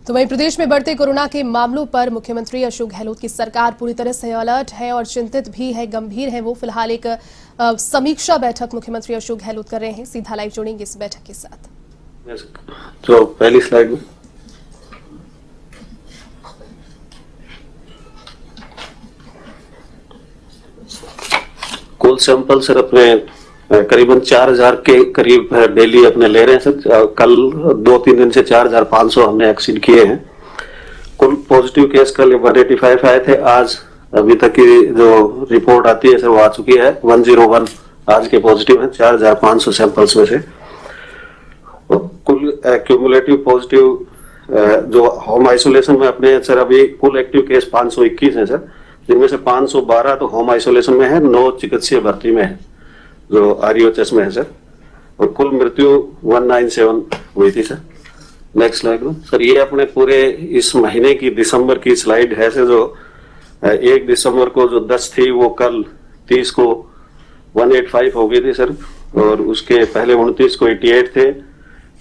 तो वहीं प्रदेश में बढ़ते कोरोना के मामलों पर मुख्यमंत्री अशोक गहलोत की सरकार पूरी तरह से अलर्ट है और चिंतित भी है, गंभीर है। वो फिलहाल एक समीक्षा बैठक मुख्यमंत्री अशोक गहलोत कर रहे हैं। सीधा लाइव जोड़ेंगे इस बैठक के साथ। तो पहली स्लाइड में कुल सैंपल सर अपने करीबन 4000 के करीब डेली अपने ले रहे हैं सर। कल 2-3 दिन से 4500 हमने एक्सीड किए हैं। कुल पॉजिटिव केस कल 185 आए थे। आज अभी तक की जो रिपोर्ट आती है सर वो आ चुकी है 101 आज के पॉजिटिव हैं 4500 सैंपल्स में से। कुल क्यूमुलेटिव पॉजिटिव जो होम आइसोलेशन में अपने सर अभी कुल एक्टिव केस 521 है सर, जिनमें से 512 तो होम आइसोलेशन में है, 9 चिकित्सीय भर्ती में है जो आरईओएचएस में है सर। और कुल मृत्यु 197 हुई थी सर। नेक्स्ट स्लाइड में सर ये अपने पूरे इस महीने की दिसंबर की स्लाइड है सर। जो 1 दिसंबर को जो 10 थी वो कल 30 को 185 हो गई थी सर। और उसके पहले 29 को 88 थे,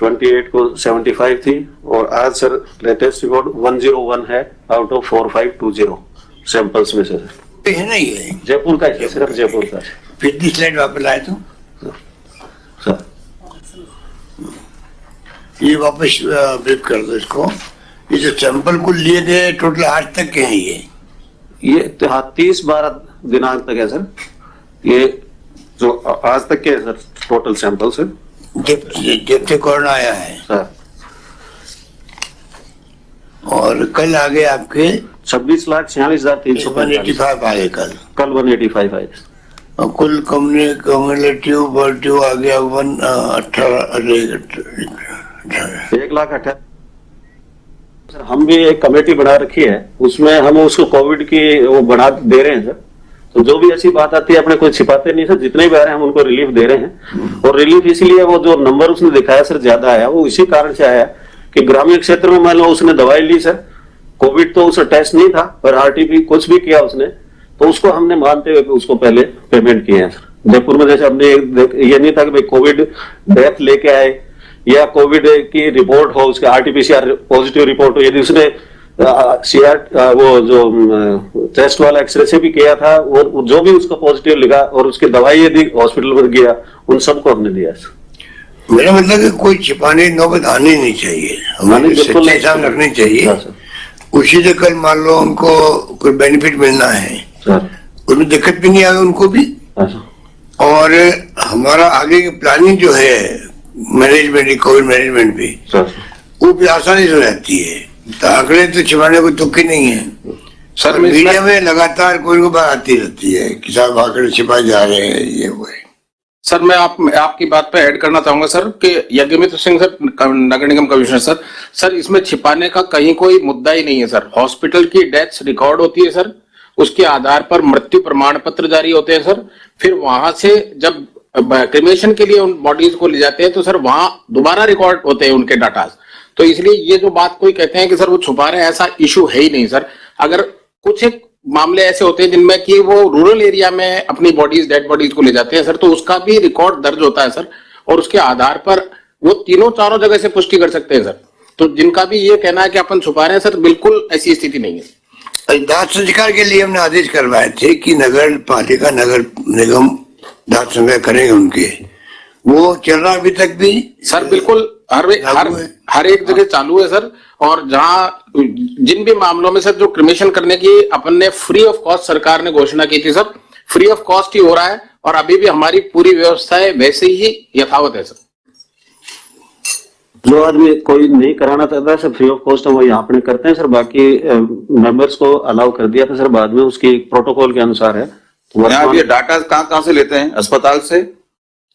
28 को 75 थी और आज सर लेटेस्ट रिकॉर्ड 101 है आउट ऑफ 4520 सैंपल्स में से सर। है ना ये जयपुर का है सिर्फ जयपुर का। पिछली स्लाइड वापस लाए तो सर ये वापस ब्रीफ कर दो इसको। ये जो सैंपल कुल लिए थे टोटल आज तक के हैं ये 30/12 दिनांक तक है सर। ये जो आज तक के है सर टोटल सैंपल सर जब से कोरोना आया है सर। और कल आ गए आपके 26,46,345 आए कल 185 आए और कुल कम्युलेटिव पॉजिटिव आ गया 1,18,000 सर। हम भी एक कमेटी बना रखी है, उसमें हम उसको कोविड की वो बढ़ा दे रहे हैं सर। तो जो भी ऐसी बात आती है अपने कोई छिपाते नहीं सर, जितने भी आ रहे हैं हम उनको रिलीफ दे रहे हैं। और रिलीफ इसीलिए वो जो नंबर उसने दिखाया सर ज्यादा आया, वो इसी कारण से आया कि ग्रामीण क्षेत्र में मान लो उसने दवाई ली सर, कोविड तो उसका टेस्ट नहीं था पर आरटीपी कुछ भी किया उसने, तो उसको हमने मानते हुए उसको पहले पेमेंट किए हैं सर। जयपुर में जैसे हमने ये नहीं था कि भाई कोविड डेथ लेके आए या कोविड की रिपोर्ट हो, उसके आरटीपीसीआर पॉजिटिव रिपोर्ट हो, यदि उसने सीआर वो जो टेस्ट वाला एक्सरे से भी किया था और जो भी उसको पॉजिटिव लिखा और उसकी दवाई यदि हॉस्पिटल में गया उन सबको हमने दिया सर। मेरा मतलब कि कोई छिपाने नौबत आनी नहीं चाहिए, हमारे सच्चाई सामने रखनी चाहिए। उसी से कल मान लो उनको कोई बेनिफिट मिलना है उसमें दिक्कत भी नहीं आएगी उनको भी। और हमारा आगे की प्लानिंग जो है मैनेजमेंट कोविड मैनेजमेंट भी वो भी आसानी से रहती है। तो आंकड़े तो छिपाने को तुक्की नहीं है सर। मीडिया में लगातार कोई बात आती रहती है कि साहब आंकड़े छिपाए जा रहे हैं ये वो है। सर मैं आपकी बात पे ऐड करना चाहूंगा सर कि यज्ञमित्र सिंह सर नगर निगम कमिश्नर सर इसमें छिपाने का कहीं कोई मुद्दा ही नहीं है सर। हॉस्पिटल की डेथ्स रिकॉर्ड होती है सर, उसके आधार पर मृत्यु प्रमाण पत्र जारी होते हैं सर। फिर वहां से जब क्रिमेशन के लिए उन बॉडीज को ले जाते हैं तो सर वहां दोबारा रिकॉर्ड होते हैं उनके डाटा। तो इसलिए ये जो बात कोई कहते हैं कि सर वो छुपा रहे हैं, ऐसा इशू है ही नहीं सर। अगर कुछ एक मामले ऐसे होते हैं जिनमें कि वो रूरल एरिया में अपनी बॉडीज डेड बॉडीज को ले जाते हैं सर, तो उसका भी रिकॉर्ड दर्ज होता है सर और उसके आधार पर वो तीनों चारों जगह से पुष्टि कर सकते हैं सर। तो जिनका भी ये कहना है कि अपन छुपा रहे हैं सर, बिल्कुल ऐसी स्थिति नहीं है। दाह संस्कार के लिए हमने आदेश करवाए थे कि नगर पालिका नगर निगम दाह संस्कार करेंगे उनके, वो चल रहा अभी तक भी सर। बिल्कुल हर एक जगह चालू है सर। और जहां जिन भी मामलों में सर जो क्रिमेशन करने की अपन ने फ्री ऑफ कॉस्ट सरकार ने घोषणा की थी सर, फ्री ऑफ कॉस्ट ही हो रहा है और अभी भी हमारी पूरी व्यवस्था है वैसे ही यथावत है सर। जो आदमी कोई नहीं कराना चाहता सर फ्री ऑफ कॉस्ट हम यहाँ पे करते हैं सर। बाकी मेंबर्स को अलाउ कर दिया था सर, बाद में उसकी प्रोटोकॉल के अनुसार है। ये डाटा कहाँ से लेते हैं? अस्पताल से,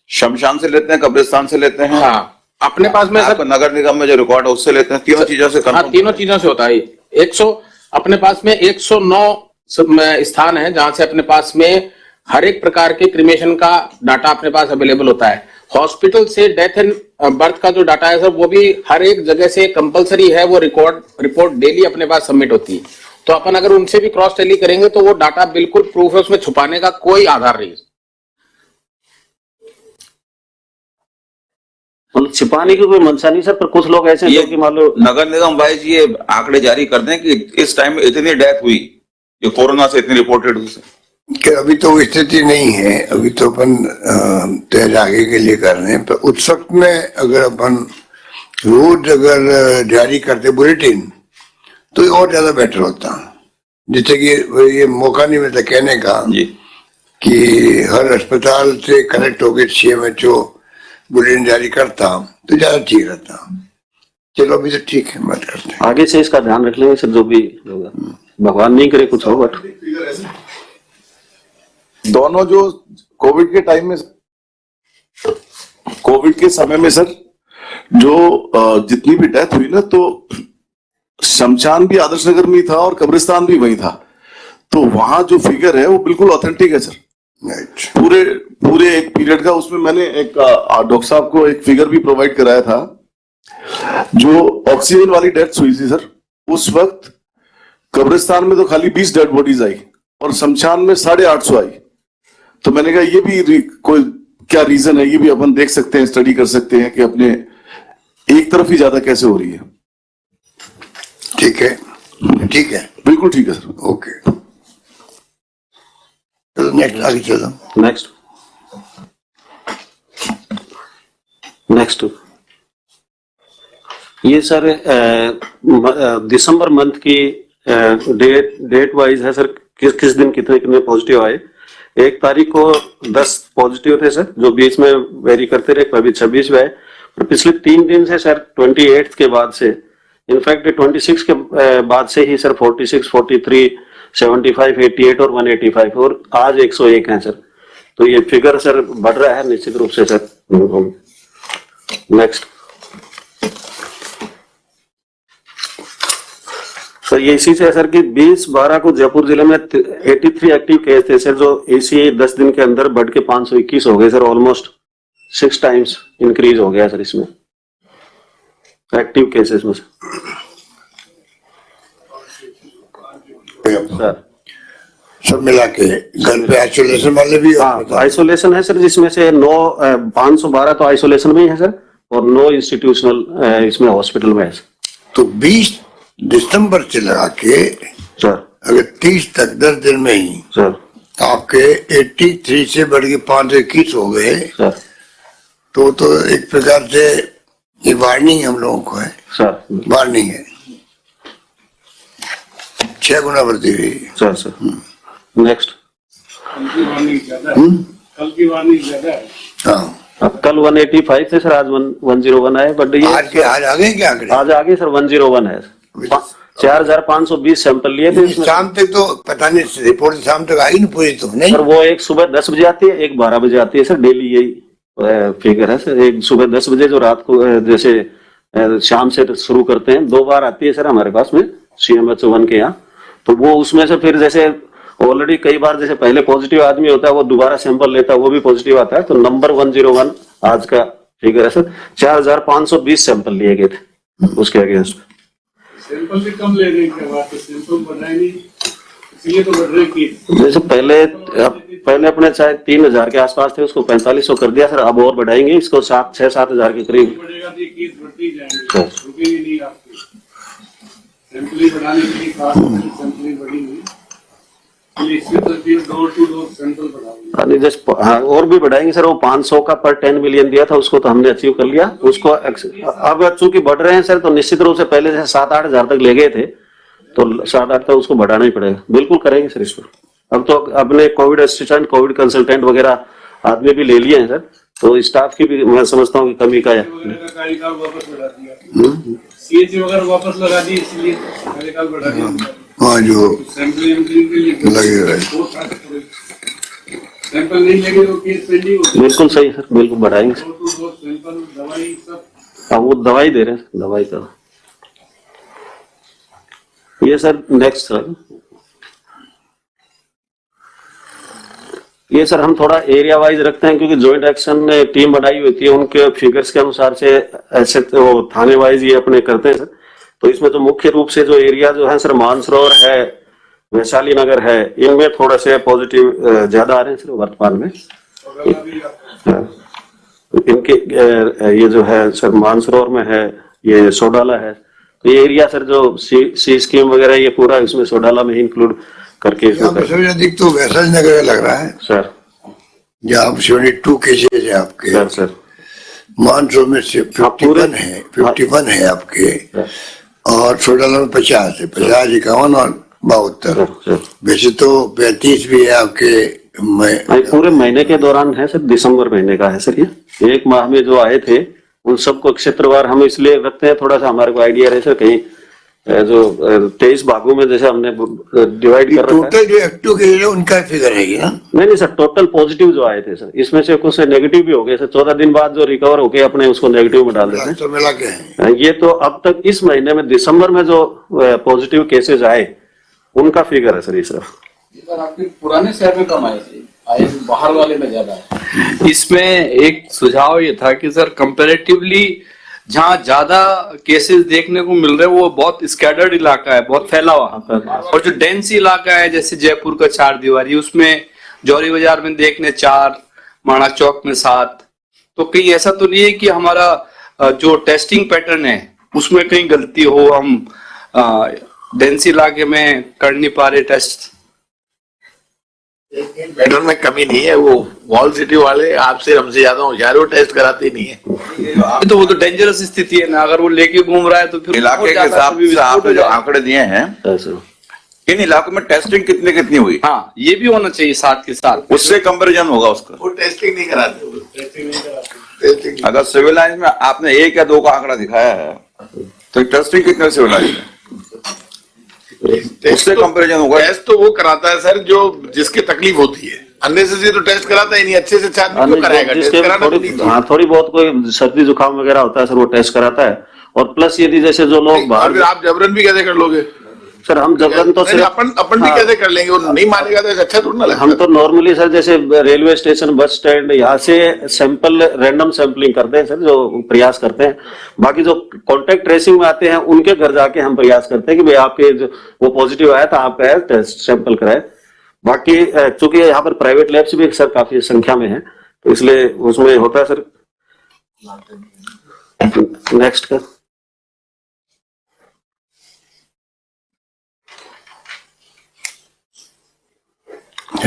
शमशान से लेते हैं, कब्रिस्तान से लेते हैं? हाँ अपने पास में सर नगर निगम में जो रिकॉर्ड है उससे लेते हैं। तीनों चीजों से तीनों चीजों से होता है। 100 अपने पास में 109 स्थान है जहां से अपने पास में हर एक प्रकार के क्रिमेशन का डाटा अपने पास अवेलेबल होता है। हॉस्पिटल से डेथ एंड बर्थ का जो डाटा है सर वो भी हर एक जगह से कंपलसरी है, वो रिपोर्ट डेली अपने पास सबमिट होती है। तो अपन अगर उनसे भी क्रॉस टैली करेंगे तो वो डाटा बिल्कुल प्रूफ है, उसमें छुपाने का कोई आधार नहीं है। छिपाने की कोई मंशा नहीं सर, पर कुछ लोग ऐसे हैं ये जो कि मान लो नगर निगम वाइज ये आंकड़े जारी कर दें कि इस टाइम में इतनी डेथ हुई, ये कोरोना से इतनी रिपोर्टेड हुई सर। कि अभी तो वो स्थिति नहीं है, अभी तो अपन तेज आगे के लिए कर रहे हैं, पर उस वक्त में अगर अपन रोज अगर जारी करते बुलेटिन तो ये और ज्यादा बेटर होता, जिससे कि ये मौका नहीं मिलता कहने का जी कि हर अस्पताल से कनेक्ट होकर CMHO बुलेटिन जारी करता तो ज्यादा ठीक रहता। चलो अभी तो ठीक है, मत करते हैं। आगे से इसका ध्यान रख लेंगे सर, जो भी होगा, भगवान नहीं करे कुछ हो। बट दोनों जो कोविड के टाइम में, कोविड के समय में सर जो जितनी भी डेथ हुई ना, तो शमशान भी आदर्श नगर में ही था और कब्रिस्तान भी वही था, तो वहां जो फिगर है वो बिल्कुल ऑथेंटिक है सर। पूरे एक पीरियड का उसमें मैंने एक डॉक्टर साहब को एक फिगर भी प्रोवाइड कराया था। जो ऑक्सीजन वाली डेथ्स हुई थी सर, उस वक्त कब्रिस्तान में तो खाली 20 डेड बॉडीज आई और शमशान में 850 आई। तो मैंने कहा ये भी कोई क्या रीजन है, ये भी अपन देख सकते हैं, स्टडी कर सकते हैं कि अपने एक तरफ ही ज्यादा कैसे हो रही है। ठीक है, ठीक है, बिल्कुल ठीक है सर। ओके, चलो नेक्स्ट, आगे चलो। नेक्स्ट ये सर दिसंबर मंथ की डेट वाइज है सर, किस दिन कितने पॉजिटिव आए। 1 तारीख को 10 पॉजिटिव थे सर, जो बीच में वेरी करते रहे, कभी 26 में आए। और पिछले 3 दिन से सर 28 के बाद से, इनफैक्ट 26 के बाद से ही सर 46, 43, 75, 88 और 185 और आज 101 है सर। तो ये फिगर सर बढ़ रहा है निश्चित रूप से सर। नेक्स्ट सर, ये इसी से है सर कि 20/12 को जयपुर जिले में 83 एक्टिव केस थे सर, जो इसी 10 दिन के अंदर बढ़ के 521 हो गए सर। ऑलमोस्ट 6 टाइम्स इंक्रीज हो गया सर इसमें एक्टिव केसेस में सर। सब मिला के घर पे आइसोलेशन वाले भी, हाँ आइसोलेशन है सर, जिसमें से 512 तो आइसोलेशन में ही है सर, और 9 इंस्टीट्यूशनल इसमें हॉस्पिटल में है सर। तो 20 दिसंबर से लगा के सर अगर 30 तक 10 दिन में ही सर आपके 83 से बढ़ के 521 हो गए सर तो एक प्रकार से ये वार्निंग हम लोगों को है सर वार्निंग है, 6 गुना बढ़ती हुई सर सर। नेक्स्ट कल की वार्निंग ज्यादा है। हाँ, अब कल 185 थे सर, आज 101 आए, बट ये आज आ गए क्या आंकड़े? आज आगे सर 101 है। 4520 सैंपल लिए थे इसमें। शाम तक तो पता नहीं, रिपोर्ट शाम तक आई ना पूरी तो नहीं सर। वो एक सुबह 10 बजे आती है, एक 12 बजे आती है सर, डेली यही फिगर है सर। एक सुबह 10 बजे जो रात को जैसे शाम से शुरू करते हैं, 2 बार आती है सर हमारे पास में CMHO 1 के यहाँ। तो वो उसमें से फिर जैसे ऑलरेडी कई बार जैसे पहले पॉजिटिव आदमी होता है, वो दोबारा सैंपल लेता है, वो भी पॉजिटिव आता है। तो नंबर 101 आज का फिगर है सर। 4520 सैंपल लिए गए थे उसके अगेंस्ट। सैंपल भी कम ले रहे हैं, क्या बात है, सैंपल बढ़ाए नहीं, इसलिए तो बढ़ रहे केस। जैसे पहले अपने शायद 3000 के आसपास थे, उसको 4500 कर दिया सर। अब और बढ़ाएंगे इसको 6-7 हजार के करीब। बढ़ेगा तो ये केस बढ़ते ही जाएंगे, रुकेंगे नहीं आपके। सैंपलिंग बढ़ाने के लिए खास सैंपलिंग बढ़ी नहीं, इसलिए तो फिर डोर टू डोर सैंपल बढ़ाएंगे। हाँ, और भी बढ़ाएंगे सर। वो 500 का पर 10 मिलियन दिया था, उसको तो हमने अचीव कर लिया उसको। अब चूंकि बढ़ रहे हैं सर, तो निश्चित रूप से पहले से 7-8 हजार तक ले गए थे, तो 7-8 तक उसको बढ़ाना ही पड़ेगा। बिल्कुल करेंगे सर इसको। अब तो अपने कोविड असिस्टेंट, कोविड कंसल्टेंट वगैरह आदमी भी ले लिए हैं सर, तो स्टाफ की भी मैं समझता हूँ कि कमी का है। कार्यकाल वापस बढ़ा दिया, CHO वगैरह वापस लगा दी, इसलिए कार्यकाल बढ़ा दिया। हाँ, जो सैंपलिंग के लिए लगे रहे, सैंपल नहीं लगे तो केस पेंडिंग हो। बिल्कुल सही सर, बिल्कुल बढ़ाएंगे। सैंपल दवाई सब, हाँ वो दवाई दे रहे हैं, दवाई का ये सर। नेक्स्ट सर, ये सर हम थोड़ा एरिया वाइज रखते हैं, क्योंकि ज्वाइंट एक्शन टीम बनाई हुई थी, उनके फिगर्स के अनुसार से ऐसे तो थाने वाइज ये अपने करते हैं सर। तो इसमें तो मुख्य रूप से जो एरिया जो है सर, मानसरोवर है, वैशाली नगर है, इनमें थोड़े से पॉजिटिव ज्यादा आ रहे हैं सर वर्तमान में। इनके ये जो है सर मानसरोवर में है, ये सोडाला है, तो ये एरिया सर जो सी स्कीम वगैरह ये पूरा इसमें सोडाला में इंक्लूड करके यहाँ पे सबसे अधिक तो वैशाली नगर लग रहा है सर। जहाँ 72 केसेज है आपके सर मानसरोवर में 51 है आपके, और सोडाला में 50 है, 50, 51 और 72। वैसे तो 35 भी है आपके। पूरे महीने के दौरान है सर, दिसंबर महीने का है सर। ये एक माह में जो आए थे उन सबको क्षेत्रवार हम इसलिए रखते हैं, थोड़ा सा हमारे को आइडिया रहे सर, कहीं जो 23 भागों में जैसे हमने डिवाइड कर रखा है। टोटल जो एक्टिव केसेज है उनका फिगर है ना? नहीं सर, टोटल पॉजिटिव जो आए थे सर, इसमें से कुछ नेगेटिव भी हो गए सर। 14 दिन बाद जो रिकवर होके अपने उसको नेगेटिव में डाल देते तो मिला के हैं। ये तो अब तक इस महीने में दिसंबर में जो पॉजिटिव केसेज आए उनका फिगर है सर ये सर। आपके पुराने शहर में कम आए थे, बाहर वाले में ज्यादा है। इसमें एक सुझाव ये था कि सर कंपैरेटिवली जहाँ ज्यादा केसेस देखने को मिल रहे हैं वो बहुत स्कैटर्ड इलाका है, बहुत फैला हुआ, और जो डेंस इलाका है जैसे जयपुर का 4 दीवारी, उसमें जौहरी बाजार में देखने 4, माणा चौक में 7, तो कहीं ऐसा तो नहीं है कि हमारा जो टेस्टिंग पैटर्न है उसमें कहीं गलती हो, हम डेंस इलाके में कर नहीं पा रहे टेस्ट? पैटर्न में कमी नहीं है, वो वॉल सिटी वाले आपसे हमसे ज्यादा होशियार, वो टेस्ट कराते नहीं है। तो वो तो डेंजरस स्थिति है ना, अगर वो लेके घूम रहा है तो फिर इलाके के हिसाब से आपने जो आंकड़े दिए हैं इन इलाकों में टेस्टिंग कितनी हुई, हाँ ये भी होना चाहिए साथ के साथ, उससे कंपैरिजन होगा उसका। वो टेस्टिंग नहीं कराते। अगर सिविल लाइन में आपने 1 या 2 का आंकड़ा दिखाया है तो टेस्टिंग कितने सिविल लाइन में, उससे कंपैरिजन होगा। टेस्ट तो वो कराता है सर जो जिसकी तकलीफ होती है, अननेसेसरी तो टेस्ट कराता ही नहीं, अच्छे से आदमी क्यों कराएगा टेस्ट? कराना थोड़ी बहुत कोई सर्दी जुकाम वगैरह होता है सर, वो टेस्ट कराता है। और प्लस यदि जैसे जो लोग बाहर, फिर आप जबरन भी कैसे कर लोगे सर? हम जबरन तो सिर्फ अपन भी कैसे कर लेंगे, वो नहीं मानेगा तो अच्छा थोड़ा ना लगेगा। हम तो नॉर्मली सर जैसे रेलवे स्टेशन, बस स्टैंड, यहाँ से सैंपल रैंडम सैंपलिंग करते हैं सर, जो प्रयास करते हैं। बाकी जो कॉन्टेक्ट ट्रेसिंग में आते हैं उनके घर जाके हम प्रयास करते हैं कि भाई आपके जो वो पॉजिटिव आया था आप टेस्ट सैंपल कराए। बाकी चूंकि यहाँ पर प्राइवेट लैब्स भी सर काफी संख्या में है, तो इसलिए उसमें होता है सर। नेक्स्ट का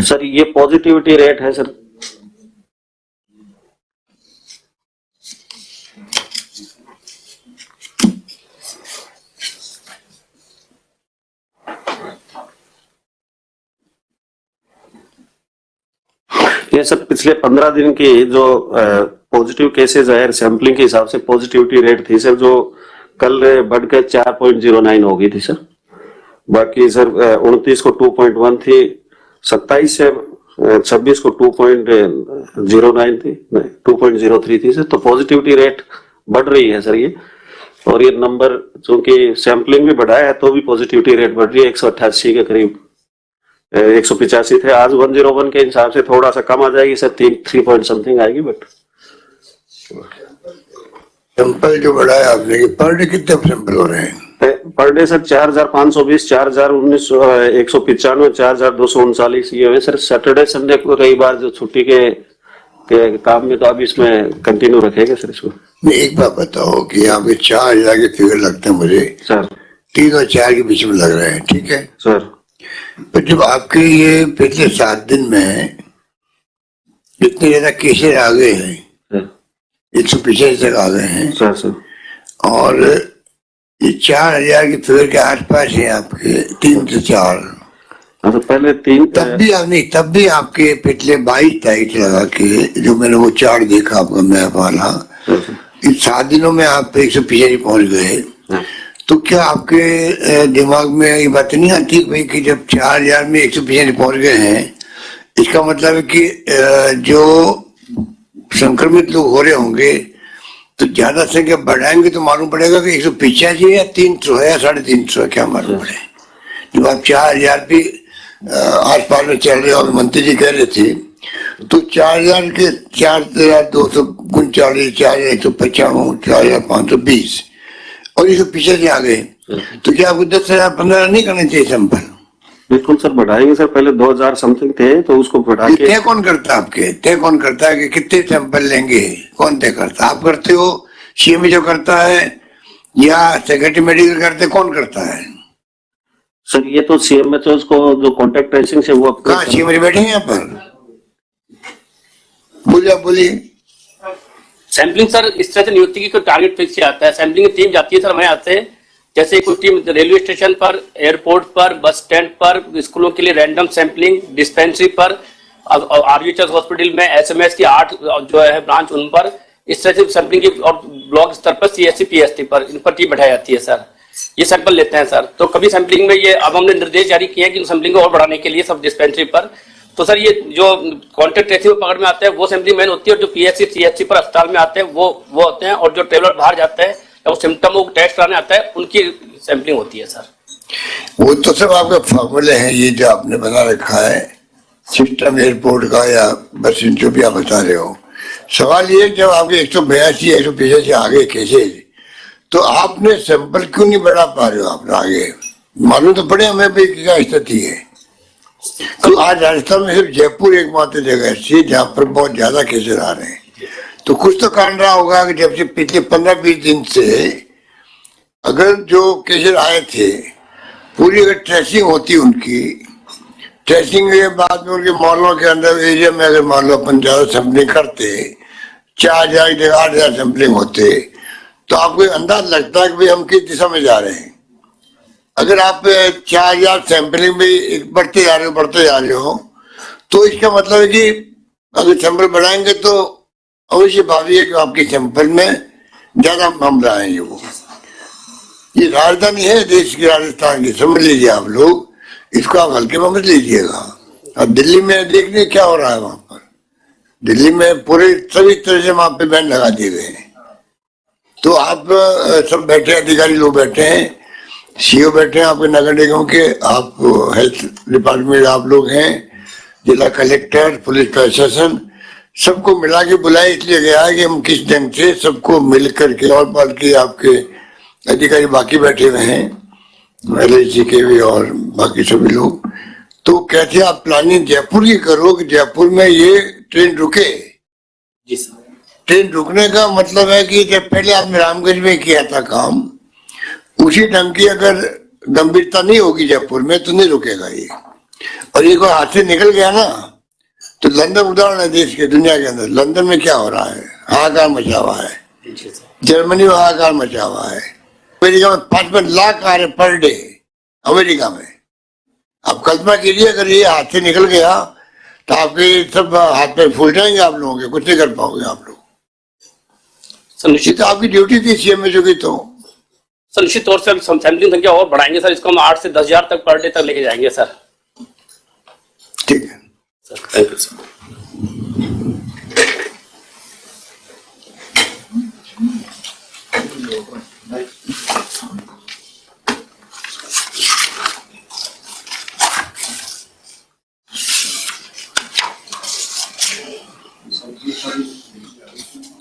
सर, ये पॉजिटिविटी रेट है सर। ये सर पिछले 15 दिन की जो पॉजिटिव केसेस है सैंपलिंग के हिसाब से पॉजिटिविटी रेट थी सर, जो कल बढ़कर 4.09 हो गई थी सर। बाकी सर 29 को 2.1 थी, 27 से 26 को 2.09 थी, 2.03 थी सर। तो पॉजिटिविटी रेट बढ़ रही है सर ये, और ये नंबर चूंकि सैंपलिंग भी बढ़ाया है तो भी पॉजिटिविटी रेट बढ़ रही है। 188 के करीब 185 थे, आज 101 के हिसाब से थोड़ा सा कम आ जाएगी सर, 3 पॉइंट समथिंग आएगी। बट सैंपल जो बढ़ाया आपने, पर डे कितने सैंपल हो रहे हैं? पर डे सर 4520, 4019, 195, 4239 ये है सर। सैटरडे संडे को कई बार जो छुट्टी के काम में, तो अब इसमें कंटिन्यू रखेंगे सर इसको। एक बात बताओ कि यहाँ पे 4000 के फिगर लगते हैं मुझे सर, 3 और 4 के बीच में लग रहे हैं, ठीक है सर। तो जब आपके ये पिछले 7 दिन में इतने ज्यादा केसेज आ गए हैं, 185 तक आ गए हैं सर, और ये 4000 के फिगर के आसपास है आपके 3 से 4। तो पहले 3 तब भी आपके पिछले 22 तारीख लगा के जो मैंने वो चार्ट देखा आपका मैप वाला, इस 7 दिनों में आप 185 पहुंच गए। तो क्या आपके दिमाग में ये बात नहीं आती भाई कि जब 4000 में 185 पहुंच गए हैं, इसका मतलब है कि जो संक्रमित लोग हो रहे होंगे तो ज्यादा संख्या बढ़ाएंगे तो मालूम पड़ेगा कि 185 या 300 है या 350 है, क्या मालूम पड़े। जब आप 4000 भी आसपास में चल रहे और मंत्री जी कह रहे थे, तो 4000 के 4239, 4195, 4520 और 185 आ गए, तो क्या आपको 10,000 15,000 नहीं करने चाहिए सैंपल? बिल्कुल सर, बढ़ाएंगे सर। पहले 2000 समथिंग थे तो उसको बढ़ा के। तय कौन करता है आपके? तय कौन करता है कि कितने सैंपल लेंगे? कौन तय करता है? आप करते हो, सीएम जो करता है, या सेक्रेटरी मेडिकल करते? कौन करता है सर? ये तो सीएम में तो उसको जो कॉन्टेक्ट ट्रेसिंग से वो कहाँ सीएम जी बैठे हैं यहाँ पर? बोलिए। सैंपलिंग सर इस तरह से नियुक्ति की कोई टारगेट फिक्स से आता है। सैंपलिंग की टीम जाती है सर हमारे यहाँ से, जैसे कोई टीम रेलवे स्टेशन पर, एयरपोर्ट पर, बस स्टैंड पर, स्कूलों के लिए रैंडम सैंपलिंग, डिस्पेंसरी पर, आरयूएचएस हॉस्पिटल में एसएमएस की 8 जो है ब्रांच, उन पर इस तरह से सैंपलिंग की, और ब्लॉक स्तर पर सीएससी पीएसटी पर इन पर टीम बैठाई जाती है सर। ये सैंपल लेते हैं सर। तो कभी सैंपलिंग में ये अब हमने निर्देश जारी किए हैं कि सैंपलिंग को और बढ़ाने के लिए सब डिस्पेंसरी पर। तो सर ये जो कॉन्टेक्ट ट्रेसिंग पकड़ में आते हैं वो सैंपलिंग मेन होती है, और जो पीएससी सीएचसी पर अस्पताल में आते हैं वो होते हैं, और जो ट्रेवलर बाहर जाते हैं या वो सिम्टम टेस्ट कराने आता है उनकी सैंपलिंग होती है सर। वो तो सब आपके फॉर्मूले हैं, ये जो आपने बना रखा है सिस्टम एयरपोर्ट का या बस जो भी आप बता रहे हो। सवाल ये जब आपके 182 185 से आगे केसेज, तो आपने सैंपल क्यों नहीं बढ़ा पा रहे हो? आप आगे मालूम तो पड़े हमें भी क्या स्थिति है। तो आज राजस्थान में सिर्फ जयपुर एकमात्र जगह ऐसी जहाँ पर बहुत ज्यादा केसेज आ रहे हैं। तो कुछ तो कारण रहा होगा कि जब से पिछले 15-20 दिन से अगर जो केसेज आए थे पूरी अगर ट्रेसिंग होती उनकी, ट्रेसिंग के बाद में उनके मोहल्लों के अंदर एरिया में अगर मान लो अपन ज्यादा सैंपलिंग करते, 4000 जगह 8000 सैंपलिंग होते, तो आपको अंदाज लगता है कि भाई हम किस दिशा में जा रहे हैं। अगर आप 4000 सैंपलिंग में बढ़ते जा रहे हो तो इसका मतलब है कि अगर सैंपल बढ़ाएंगे तो अवश्य भावी है कि आपके सैंपल में ज्यादा मामला आएंगे। वो ये राजधानी है देश की, राजस्थान की, समझ लीजिए आप लोग, इसको आप हल्के में मत लीजिएगा। अब दिल्ली में देखने क्या हो रहा है वहां पर, दिल्ली में पूरे सभी तरह से वहां पे बैन लगा दिए गए हैं। तो आप सब बैठे, अधिकारी लोग बैठे हैं, सीओ बैठे हैं आपके नगर निगम के, आप हेल्थ डिपार्टमेंट आप लोग हैं, जिला कलेक्टर, पुलिस प्रशासन, सबको मिला के बुलाया इसलिए गया है कि हम किस ढंग से सबको मिल करके, और बल्कि आपके अधिकारी बाकी बैठे हुए हैं, LIC के भी और बाकी सभी लोग। तो कैसे आप प्लानिंग जयपुर की करो कि जयपुर में ये ट्रेन रुके? जी सर। ट्रेन रुकने का मतलब है कि जब पहले आपने रामगंज में किया था काम, उसी ढंग की अगर गंभीरता नहीं होगी जयपुर में तो नहीं रुकेगा ये। और ये कोई हाथ से निकल गया ना, तो लंदन उदाहरण है देश के, दुनिया के अंदर। लंदन में क्या हो रहा है, हाहाकार मचा हुआ है, जर्मनी में हाहाकार मचा हुआ है, अमेरिका में 55 लाख आ रहे पर डे अमेरिका में। आप कल्पना कीजिए अगर ये हाथ से निकल गया तो आपके सब हाथ पे फूल जाएंगे आप लोगों के, कुछ नहीं कर पाओगे आप लोग। निश्चित आपकी ड्यूटी थी सीएम में जो की, तो सर निश्चित तौर से हम सैंपलिंग संख्या और बढ़ाएंगे सर। इसको हम 8 से 10,000 तक पर डे तक लेके जाएंगे सर। ठीक है sir, thank you sir.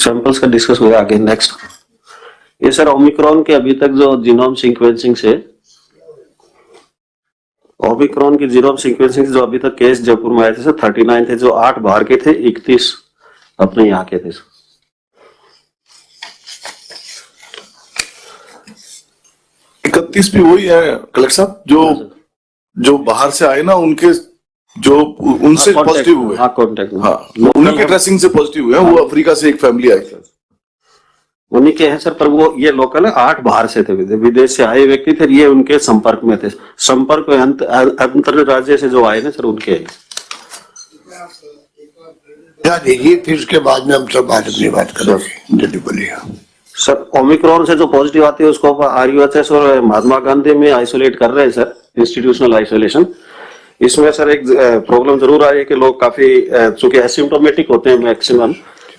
Samples का डिस्कस होगा आगे। नेक्स्ट ये सर ओमिक्रॉन के अभी तक जो जीनोम सीक्वेंसिंग से, ओमिक्रॉन की जीनोम सीक्वेंसिंग जो अभी तक केस जयपुर में आए थे सर 39 थे, जो 8 बाहर के थे, 31 अपने यहाँ के थे। 31 भी वही है कलेक्टर साहब, जो बाहर से आए ना, उनके जो उनसे पॉजिटिव हुए, हाँ कॉन्टेक्ट, हाँ उन्हीं के ट्रेसिंग से पॉजिटिव हुए हैं। वो अफ्रीका से एक फैमिली आई थी, उन्हीं के हैं सर, पर वो ये लोकल है, 8 बाहर से थे, विदेश से आए व्यक्ति थे, ये उनके संपर्क में थे। संपर्क में अंतर राज्य से जो आए ना सर, उनके देखिए, फिर उसके बाद में हम सब अपनी बात करेंगे। जल्दी बोलिए सर। ओमिक्रॉन से जो पॉजिटिव आती है उसको RUHS और महात्मा गांधी में आइसोलेट कर रहे हैं सर, इंस्टीट्यूशनल आइसोलेशन। इसमें सर एक प्रॉब्लम जरूर आई है कि लोग काफी चूंकि एसिम्प्टोमेटिक होते हैं मैक्सिमम,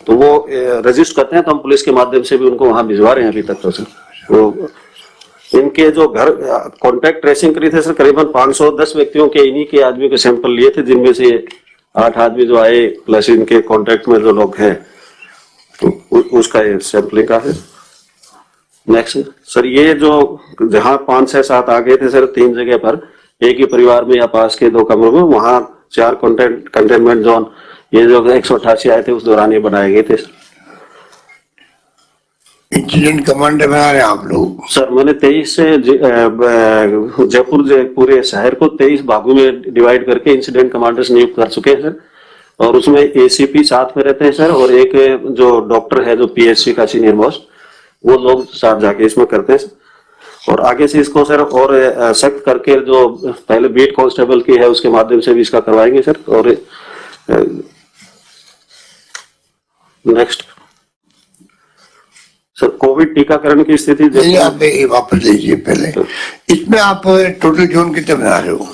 तो वो रजिस्ट करते हैं, तो हम पुलिस के माध्यम से भी उनको वहां भिजवा रहे हैं अभी तक। तो सर तो इनके जो घर कॉन्टेक्ट ट्रेसिंग करी थे सर, करीबन 510 व्यक्तियों के, इन्हीं के आदमियों के सैंपल लिए थे, जिनमें से 8 आदमी जो आए प्लस इनके कॉन्टेक्ट में जो लोग हैं, तो उसका ये सैंपलिंग का है। नेक्स्ट सर, ये जो जहां 5 से 7 आ गए थे सर 3 जगह पर, एक ही परिवार में या पास के 2 कमरों में, वहां 4 कंटेनमेंट जोन, ये जो 188 आए थे उस दौरान ये बनाए गए थे। इंसिडेंट कमांडर बना रहे हैं आप लोग? सर मैंने 23 से जयपुर पूरे शहर को 23 भागों में डिवाइड करके इंसिडेंट कमांडर्स नियुक्त कर चुके हैं सर, और उसमें एसीपी साथ में रहते हैं सर, और एक जो डॉक्टर है जो पीएससी का सीनियर मोस्ट, वो लोग साथ जाके इसमें करते हैं। और आगे से इसको सर और सख्त करके जो पहले बीट कांस्टेबल की है उसके माध्यम से भी इसका करवाएंगे सर। और नेक्स्ट सर कोविड टीकाकरण की स्थिति नहीं, आप ये वापस लीजिए पहले। इसमें आप टोटल जोन कितने बना रहे हो?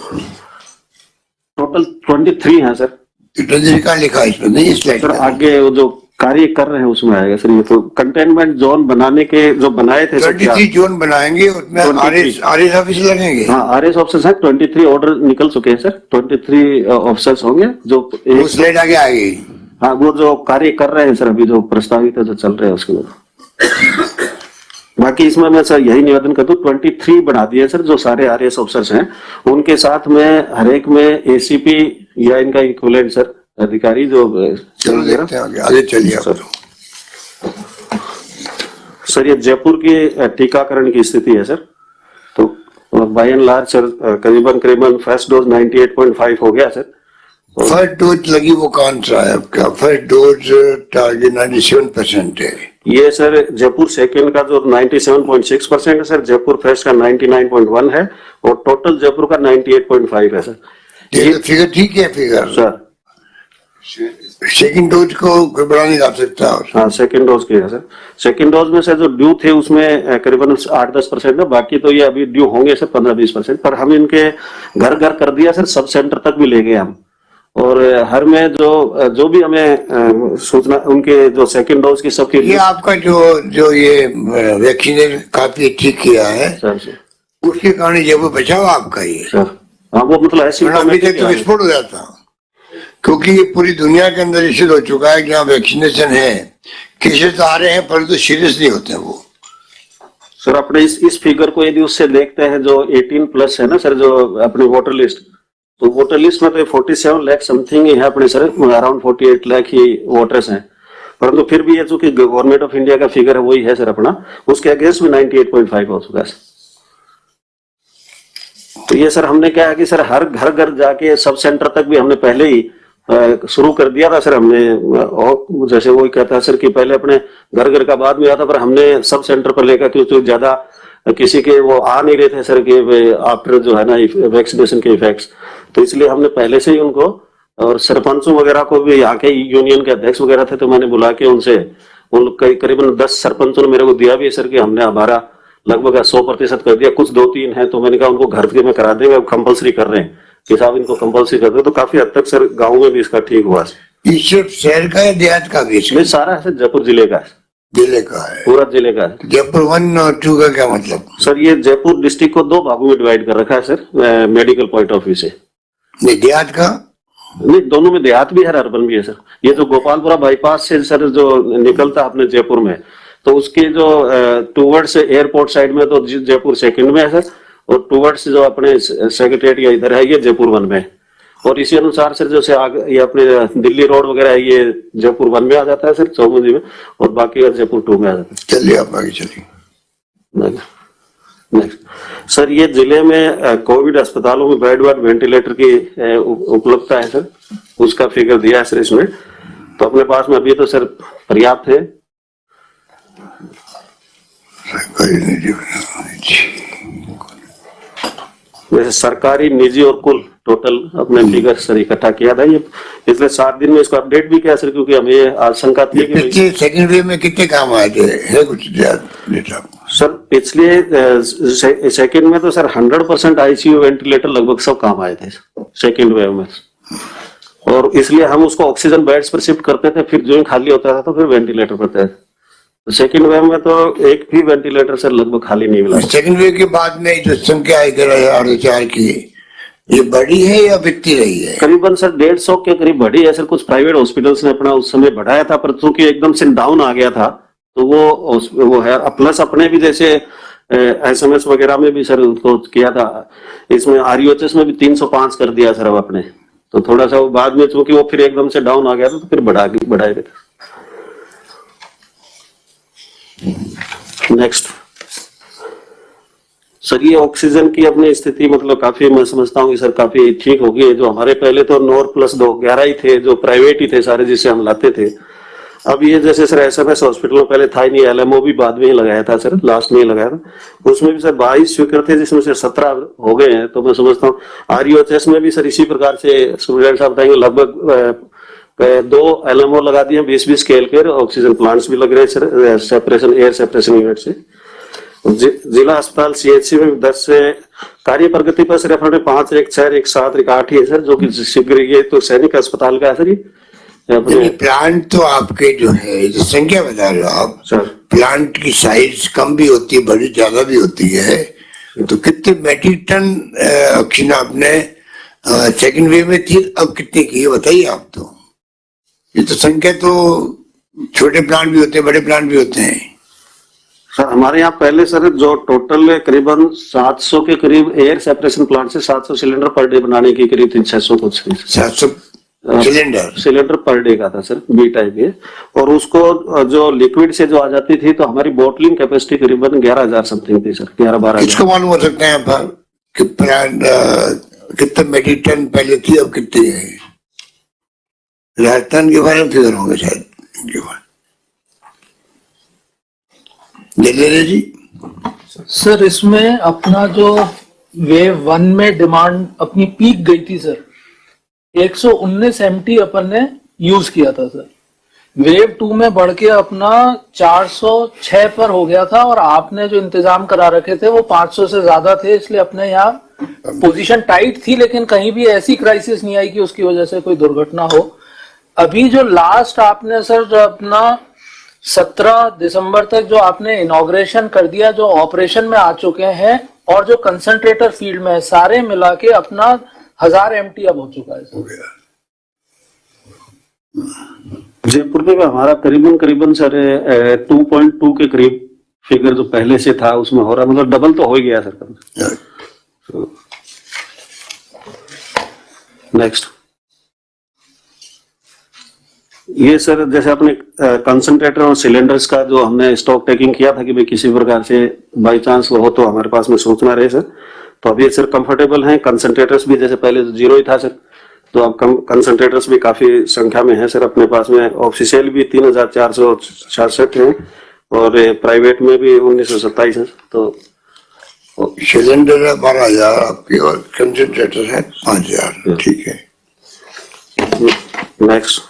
टोटल 23 है सर। कहाँ लिखा है इसमें? नहीं स्लाइड सर आगे वो जो कार्य कर रहे हैं उसमें आएगा सर। ये तो कंटेनमेंट जोन बनाने के जो बनाए थे सर, 23 जोन बनाएंगे, उसमें आरएस ऑफिसर लगेंगे। हाँ आरएस ऑफिसर्स हैं, 23 ऑर्डर निकल चुके हैं सर, 23 ऑफिसर्स होंगे जो स्लाइड आगे आएगी। हाँ वो जो कार्य कर रहे हैं सर अभी जो प्रस्तावित है जो चल रहे हैं उसके बाद। बाकी इसमें मैं सर यही निवेदन कर दूं, 23 बना दिए सर जो सारे आरएस ऑफिसर्स हैं, उनके साथ में हर एक में एसीपी या इनका इक्विवेलेंट सर अधिकारी जो चलो देखते हैं आगे चलिए सर। सर ये जयपुर की टीकाकरण की स्थिति है सर। तो बाय एंड लार्ज सर करीबन फर्स्ट डोज 98.5 हो गया सर। फर्स्ट डोज लगी वो कौन सा है आपका? फर्स्ट डोज टारगेट 97% है। ये सर जयपुर सेकंड का जो 97.6% है सर, जयपुर फर्स्ट का 99.1 है, और टोटल जयपुर का 98.5 है सर। ये फिगर ठीक है फिगर सर। सेकंड डोज को कोई बढ़ा नहीं जा सकता। हाँ सेकंड डोज की है सर। सेकंड डोज में सर जो ड्यू थे उसमें करीबन 8-10% है, बाकी तो ये अभी ड्यू होंगे सर 15-20%। पर हम इनके घर घर कर दिया सर, सब सेंटर तक भी ले गए हम, और हर में जो भी हमें सूचना उनके जो सेकंड डोज की सबकी। ये आपका जो ये वैक्सीनेशन काफी ठीक किया है सर, उसके कारण जयपुर बचाव आपका ये सर। हाँ वो मतलब ऐसी तो विस्फोट हो जाता, क्योंकि ये पूरी दुनिया के अंदर निश्चित हो चुका है कि यहाँ वैक्सीनेशन है, केसेस आ रहे हैं परंतु सीरियस नहीं होते वो। सर अपने इस फिगर को यदि उससे देखते हैं जो 18+ है ना सर, जो अपने वोटर लिस्ट, तो वोटर लिस्ट में तो 47 लाख समथिंग ही है अपने सर, अराउंड 48 लाख ही वोटर्स हैं, परंतु फिर भी ये जो कि गवर्नमेंट ऑफ इंडिया का फिगर है वही है सर अपना, उसके अगेंस्ट में 98.5 हो चुका है। तो ये सर हमने क्या है कि सर हर घर घर जाके सब सेंटर तक भी हमने पहले ही शुरू कर दिया था सर हमने। और जैसे वो कहता है सर कि पहले अपने घर घर का बाद में आता, पर हमने सब सेंटर पर लेकर क्योंकि ज्यादा किसी के वो आ नहीं रहे थे सर कि आफ्टर जो है ना वैक्सीनेशन के इफेक्ट्स, तो इसलिए हमने पहले से ही उनको, और सरपंचों वगैरह को भी यहाँ के यूनियन के अध्यक्ष वगैरह थे तो मैंने बुला के उनसे, उन करीबन 10 सरपंचों ने मेरे को दिया भी सर कि हमने हमारा लगभग 100% कर दिया। कुछ 2-3 है तो मैंने कहा उनको घर के में करा देंगे, अब कंपलसरी कर रहे हैं कि साहब इनको कंपलसरी कर दो, तो काफी हद तक सर गाँव में भी इसका ठीक हुआ। ये सिर्फ शहर का है देहात का भी? ये सारा है सर जयपुर जिले का है। जिले का है? पूरा जिले का है। जयपुर 1 और 2 का क्या मतलब? सर ये जयपुर डिस्ट्रिक्ट को 2 भागों में डिवाइड कर रखा है sir medical point of view से। देहात का नहीं, दोनों में देहात भी है अर्बन भी है सर। ये जो गोपालपुरा बाईपास से सर जो निकलता अपने जयपुर में, तो उसके जो टूवर्ड्स एयरपोर्ट साइड में तो जयपुर सेकंड में है सर, और टूवर्ड्स जो अपने सेक्रेटरिएट या इधर है ये जयपुर 1 में, और इसी अनुसार सर जैसे आगे ये अपने दिल्ली रोड वगैरह है ये जयपुर 1 में आ जाता है सर चौमुंदी में, और बाकी जयपुर 2 में आ जाता है। चलिए आप आगे चलिए। नेक्स्ट सर, ये जिले में कोविड अस्पतालों में बेड वेंटिलेटर की उपलब्धता है सर, उसका फिगर दिया है सर इसमें। तो अपने पास में अभी तो सर पर्याप्त है। वैसे सरकारी निजी और कुल टोटल अपने फिगर सर इकट्ठा किया था ये, इसलिए 7 दिन में इसको अपडेट भी किया सर, क्योंकि हमें आशंका थी कि सेकंड वेव में कितने काम आए थे, है कुछ डेटा? सर पिछले सेकंड में तो सर 100% आईसीयू वेंटिलेटर लगभग सब काम आए थे सेकंड वेव में, और इसलिए हम उसको ऑक्सीजन बेड्स पर शिफ्ट करते थे, फिर जो ही खाली होता था तो फिर वेंटिलेटर पर थे। सेकंड वेव में तो एक भी वेंटिलेटर सर लगभग खाली नहीं मिला। सेकंड वेव के बाद में जो संख्या है 11,004 की, ये बढ़ी है या बिकती रही है? करीबन सर 150 के करीब बढ़ी है सर। कुछ प्राइवेट हॉस्पिटल्स ने अपना उस समय बढ़ाया था, पर चूंकि एकदम से डाउन आ गया था तो वो है। प्लस अपने भी जैसे SMS वगैरह में भी सर उसको किया था। इसमें RUHS में भी 305 कर दिया सर अब अपने, तो थोड़ा सा वो बाद में चूंकि वो फिर एकदम से डाउन आ गया था तो फिर बढ़ाए गए। नेक्स्ट सर, ये ऑक्सीजन की अपनी स्थिति मतलब काफी मैं समझता हूँ कि सर काफी ठीक होगी। जो हमारे पहले तो 9+2 11 ही थे जो प्राइवेट ही थे सारे जिससे हम लाते थे। अब ये जैसे सर SMS हॉस्पिटल में पहले था ही नहीं, LMO भी बाद में ही लगाया था सर, लास्ट में ही लगाया था। उसमें भी सर 22 स्वीकृत थे जिसमें से 17 हो गए हैं। तो मैं समझता हूँ RUHS में भी सर इसी प्रकार से सुप्रिंटेंडेंट साहब बताएंगे, लगभग 2 LMO लगा दिए, 20-20 स्केल के ऑक्सीजन प्लांट्स भी लग रहे हैं sir, separation air separation unit से। जिला अस्पताल CHC में 10 से कार्य प्रगति पर सिर्फ 5, 1 6, 1 7, 1 8 ही है सर, जो कि शीघ्र ये तो सैनिक अस्पताल का है सर। ये प्लांट तो आपके जो है जो संख्या बता रहे हो आप सर, प्लांट की साइज कम भी होती है, बड़ी ज्यादा भी होती है, तो कितने मेट्रिक टन ऑक्सीजन आपने सेकंड वेव में थी, अब कितनी की है बताइए आप। तो ये तो संख्या तो छोटे प्लांट भी होते हैं, बड़े प्लांट भी होते हैं सर। हमारे यहाँ पहले सर जो टोटल करीबन 700 के करीब एयर सेपरेशन प्लांट से 700 सिलेंडर पर डे बनाने की करीब 600 कुछ 700 सिलेंडर पर डे का था सर, बी टाइप ये। और उसको जो लिक्विड से जो आ जाती थी तो हमारी बोटलिंग कैपेसिटी करीबन 11,000 समथिंग थी सर, 11-12। किसको मालूम हो सकता है पर कि प्लांट कितने मेट्रिक टन पहले थी अब कितनी है? राजस्थान के बारे में फिगर होंगे शायद इनके बारे। जी सर, इसमें अपना जो वेव 1 में डिमांड अपनी पीक गई थी सर, 119 MT अपन ने यूज किया था सर। वेव 2 में बढ़ के अपना 406 पर हो गया था, और आपने जो इंतजाम करा रखे थे वो 500 से ज्यादा थे, इसलिए अपने यहाँ पोजीशन टाइट थी, लेकिन कहीं भी ऐसी क्राइसिस नहीं आई कि उसकी वजह से कोई दुर्घटना हो। अभी जो लास्ट आपने सर जो अपना 17 दिसंबर तक जो आपने इनॉग्रेशन कर दिया, जो ऑपरेशन में आ चुके हैं और जो कंसंट्रेटर फील्ड में है, सारे मिला के अपना 1000 MT अब हो चुका है सर। जयपुर में हमारा करीबन सर 2.2 के करीब फिगर जो पहले से था उसमें हो रहा, मतलब डबल तो हो ही गया सर। नेक्स्ट ये सर जैसे अपने कंसंट्रेटर और सिलेंडर्स का जो हमने स्टॉक टेकिंग किया था कि भाई किसी प्रकार से बाई चांस वो हो तो हमारे पास में सूचना रहे सर, तो अभी सर कंफर्टेबल हैं। कंसंट्रेटर्स भी जैसे पहले 0 ही था सर, तो अब कंसंट्रेटर्स भी काफी संख्या में है सर अपने पास में। ऑफिशियल भी 3466 हैं और प्राइवेट में भी 1927 है। तो सिलेंडर है 12,000 आपके और कंसंट्रेटर है 5,000। ठीक है। नेक्स्ट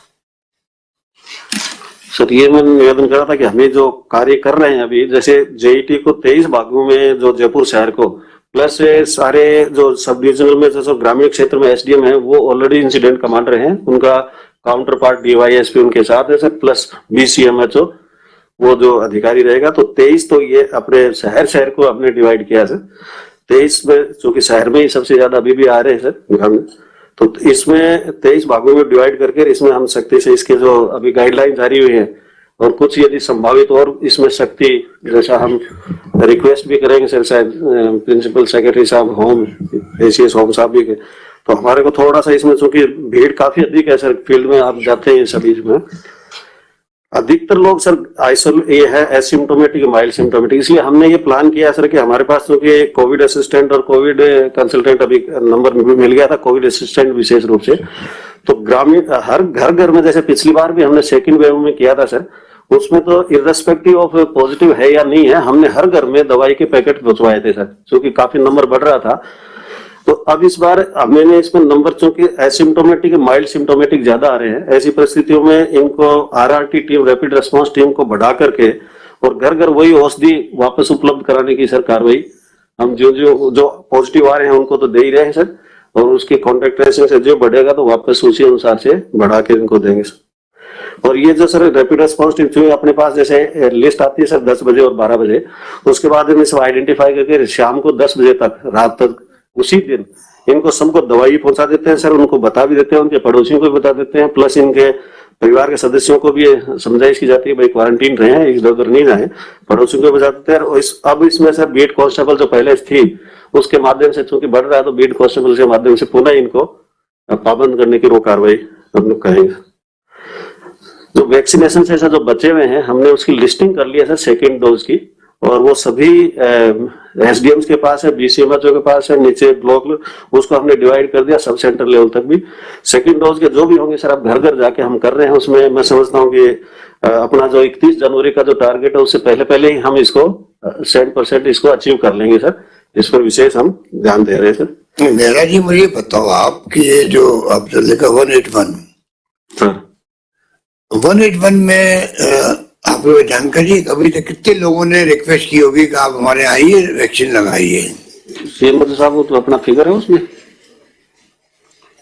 सर, ये मैं निवेदन कर रहा था कि हमें जो कार्य कर रहे हैं अभी, जैसे JET को 23 भागों में जो जयपुर शहर को, प्लस सारे जो सब डिविजनल में जो ग्रामीण क्षेत्र में SDM है वो ऑलरेडी इंसिडेंट कमांडर हैं, उनका काउंटर पार्ट DYSP उनके साथ है सर, प्लस BCMHO वो जो अधिकारी रहेगा। तो 23 तो ये अपने शहर को हमने डिवाइड किया सर। 23 में चूंकि शहर में ही सबसे ज्यादा अभी भी आ रहे हैं सर ग्रामीण, तो इसमें 23 भागों में डिवाइड करके इसमें हम सख्ती से इसके जो अभी गाइडलाइन जारी हुई है और कुछ यदि संभावित और इसमें शक्ति जैसा हम रिक्वेस्ट भी करेंगे सर, शायद प्रिंसिपल सेक्रेटरी साहब होम ACS होम साहब भी के, तो हमारे को थोड़ा सा इसमें चूंकि भीड़ काफी अधिक है सर, फील्ड में आप जाते हैं सभी में अधिकतर लोग सर ये है एसिम्टोमेटिक माइल्ड सिम्टोमेटिक, इसलिए हमने ये प्लान किया सर कि हमारे पास क्योंकि कोविड असिस्टेंट और कोविड कंसल्टेंट अभी नंबर मिल गया था, कोविड असिस्टेंट विशेष रूप से, तो ग्रामीण हर घर में जैसे पिछली बार भी हमने सेकंड वेव में किया था सर, उसमें तो इर्रेस्पेक्टिव ऑफ पॉजिटिव है या नहीं है, हमने हर घर में दवाई के पैकेट पहुंचवाए थे सर, क्योंकि काफी नंबर बढ़ रहा था। तो अब इस बार मैंने इसमें नंबर चूंकि एसिम्टोमेटिक माइल्ड सिम्टोमेटिक ज्यादा आ रहे हैं, ऐसी परिस्थितियों में इनको RRT team rapid response team को बढ़ा करके और घर वही औषधि वापस उपलब्ध कराने की सर कार्रवाई हम जो पॉजिटिव आ रहे हैं उनको तो दे ही रहे हैं सर, और उसके कॉन्टेक्ट ट्रेसिंग से जो बढ़ेगा तो वापस उसी अनुसार से बढ़ा के इनको देंगे सर। और ये जो सर रैपिड रेस्पॉन्स टीम जो अपने पास जैसे लिस्ट आती है सर 10 बजे और 12 बजे, उसके बाद इन्हें सब आइडेंटिफाई करके शाम को 10 बजे तक रात तक उसी दिन इनको सबको दवाई पहुंचा देते हैं सर, उनको बता भी देते हैं, उनके पड़ोसियों को भी बता देते हैं, प्लस इनके परिवार के सदस्यों को भी समझाइश की जाती है भाई क्वारंटीन रहे, इधर उधर नहीं जाए, पड़ोसियों को बजाते हैं। और अब इसमें सर बीट कांस्टेबल जो पहले थी उसके माध्यम से चूंकि बढ़ रहा है, तो बीट कांस्टेबल के माध्यम से पुनः इनको पाबंद करने की वो कार्रवाई हम लोग करेंगे। जो वैक्सीनेशन से जो बचे हुए हैं हमने उसकी लिस्टिंग कर लिया है सेकेंड डोज की, और वो सभी एसडीएम्स के पास है, बीसीएमएचओ के पास है, नीचे ब्लॉक उसको हमने डिवाइड कर दिया सब सेंटर लेवल तक भी। सेकंड डोज के जो भी होंगे सर अब घर घर जाके हम कर रहे हैं। उसमें मैं समझता हूँ कि अपना जो 31 जनवरी का जो टारगेट है उससे पहले ही हम इसको 100% इसको अचीव कर लेंगे सर। इस पर विशेष हम ध्यान दे रहे हैं सर। मेरा जी मुझे बताओ आप कि ये जो अब जो लिखा 181 181 में आपको जानकारी अभी तक कितने लोगों ने रिक्वेस्ट की होगी कि आप हमारे आइए वैक्सीन लगाइए? सीएम साहब वो तो अपना फिगर है उसमें।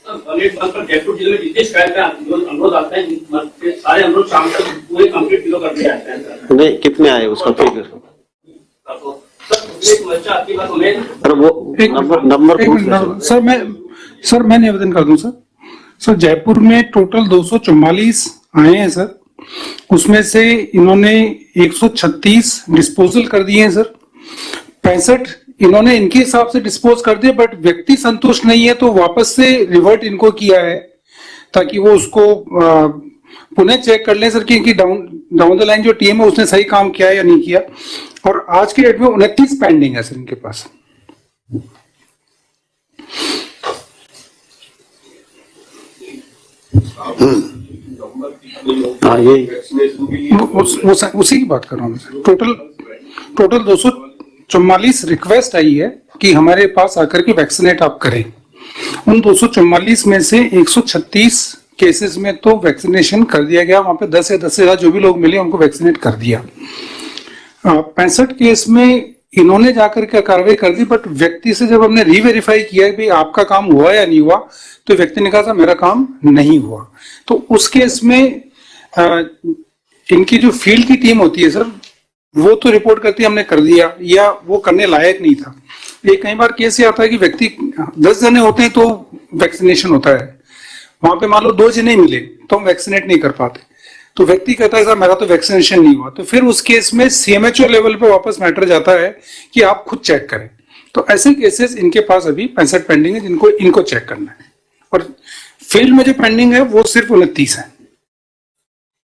जयपुर जिले में जितने शिकायत अनुरोध आते हैं सारे अनुरोध शाम तक पूरे कंप्लीट किलो कर दिए जाते हैं। नहीं कितने आए उसका फिगर? सर वो नंबर सर मैं निवेदन कर दूं सर जयपुर में टोटल 244 आए हैं सर, उसमें से इन्होंने 136 डिस्पोजल कर दिए हैं सर, 65 इन्होंने इनके हिसाब से डिस्पोज कर दिए, बट व्यक्ति संतुष्ट नहीं है तो वापस से रिवर्ट इनको किया है ताकि वो उसको पुनः चेक कर लें सर कि इनकी डाउन द लाइन जो टीम है उसने सही काम किया या नहीं किया। और आज के डेट में 29 पेंडिंग है सर इनके पास। उसी की बात कर रहा हूँ मैं। टोटल 244 रिक्वेस्ट आई है कि हमारे पास आकर के वैक्सीनेट आप करें। उन 244 में से 136 केसेस में तो वैक्सीनेशन कर दिया गया, वहां पे 10 या 10 से ज्यादा जो भी लोग मिले उनको वैक्सीनेट कर दिया। 65 केस में इन्होंने जाकर के कार्रवाई कर दी, बट व्यक्ति से जब हमने रीवेरीफाई किया कि आपका काम हुआ या नहीं हुआ, तो व्यक्ति ने कहा था मेरा काम नहीं हुआ। तो उस केस में इनकी जो फील्ड की टीम होती है सर वो तो रिपोर्ट करती है हमने कर दिया या वो करने लायक नहीं था। ये कई बार केस ये आता है कि व्यक्ति 10 जने होते हैं तो वैक्सीनेशन होता है, वहां पे मान लो 2 जने मिले तो हम वैक्सीनेट नहीं कर पाते, तो व्यक्ति कहता है सर मेरा तो वैक्सीनेशन नहीं हुआ। तो फिर उस केस में सीएमएचओ लेवल पे वापस मैटर जाता है कि आप खुद चेक करें। तो ऐसे केसेस इनके पास अभी 65 पेंडिंग है जिनको इनको चेक करना है, और फील्ड में जो पेंडिंग है वो सिर्फ 29 है।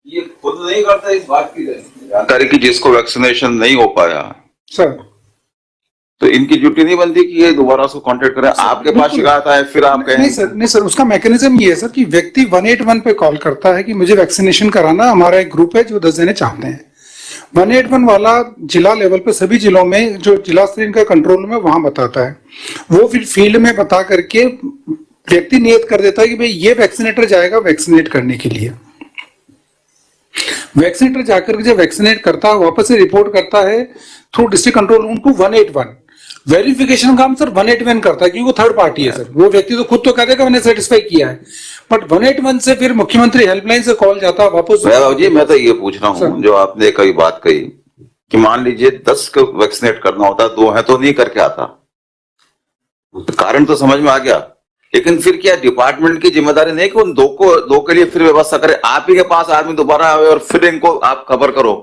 ये खुद नहीं करता इस बात की जानकारी कि जिसको वैक्सीनेशन नहीं हो पाया सर, तो इनकी ड्यूटी नहीं बनती कि ये दोबारा उसको कांटेक्ट करें। आपके पास शिकायत आए फिर आप कहें नहीं सर उसका मैकेनिज्म ये है सर कि व्यक्ति 181 पे कॉल करता है कि मुझे वैक्सीनेशन कराना, हमारा एक ग्रुप है जो 10 जने चाहते हैं। 181 वाला जिला लेवल पे सभी जिलों में जो जिला स्तर इनका कंट्रोल में वहां बताता है, वो फिर फील्ड में बता करके व्यक्ति नियत कर देता है कि भाई ये वैक्सीनेटर जाएगा वैक्सीनेट करने के लिए। वैक्सीनेटर जाकर जब वैक्सीनेट करता है वापस से रिपोर्ट करता है through district control room to 181। Verification काम सर 181 करता है क्योंकि वो थर्ड पार्टी है सर। वो व्यक्ति तो खुद तो कह देगा मैंने सेटिस्फाई किया है, बट 181 से फिर मुख्यमंत्री हेल्पलाइन से कॉल जाता है वापस। जी मैं तो ये पूछ रहा हूँ जो आपने कई बात कही कि मान लीजिए 10 को वैक्सीनेट करना होता, 2 है तो नहीं करके आता, कारण तो समझ में आ गया, लेकिन फिर क्या डिपार्टमेंट की जिम्मेदारी नहीं कि उन 2 के लिए फिर व्यवस्था करे? आप ही के पास आदमी दोबारा आवे और फिर इनको आप खबर करो?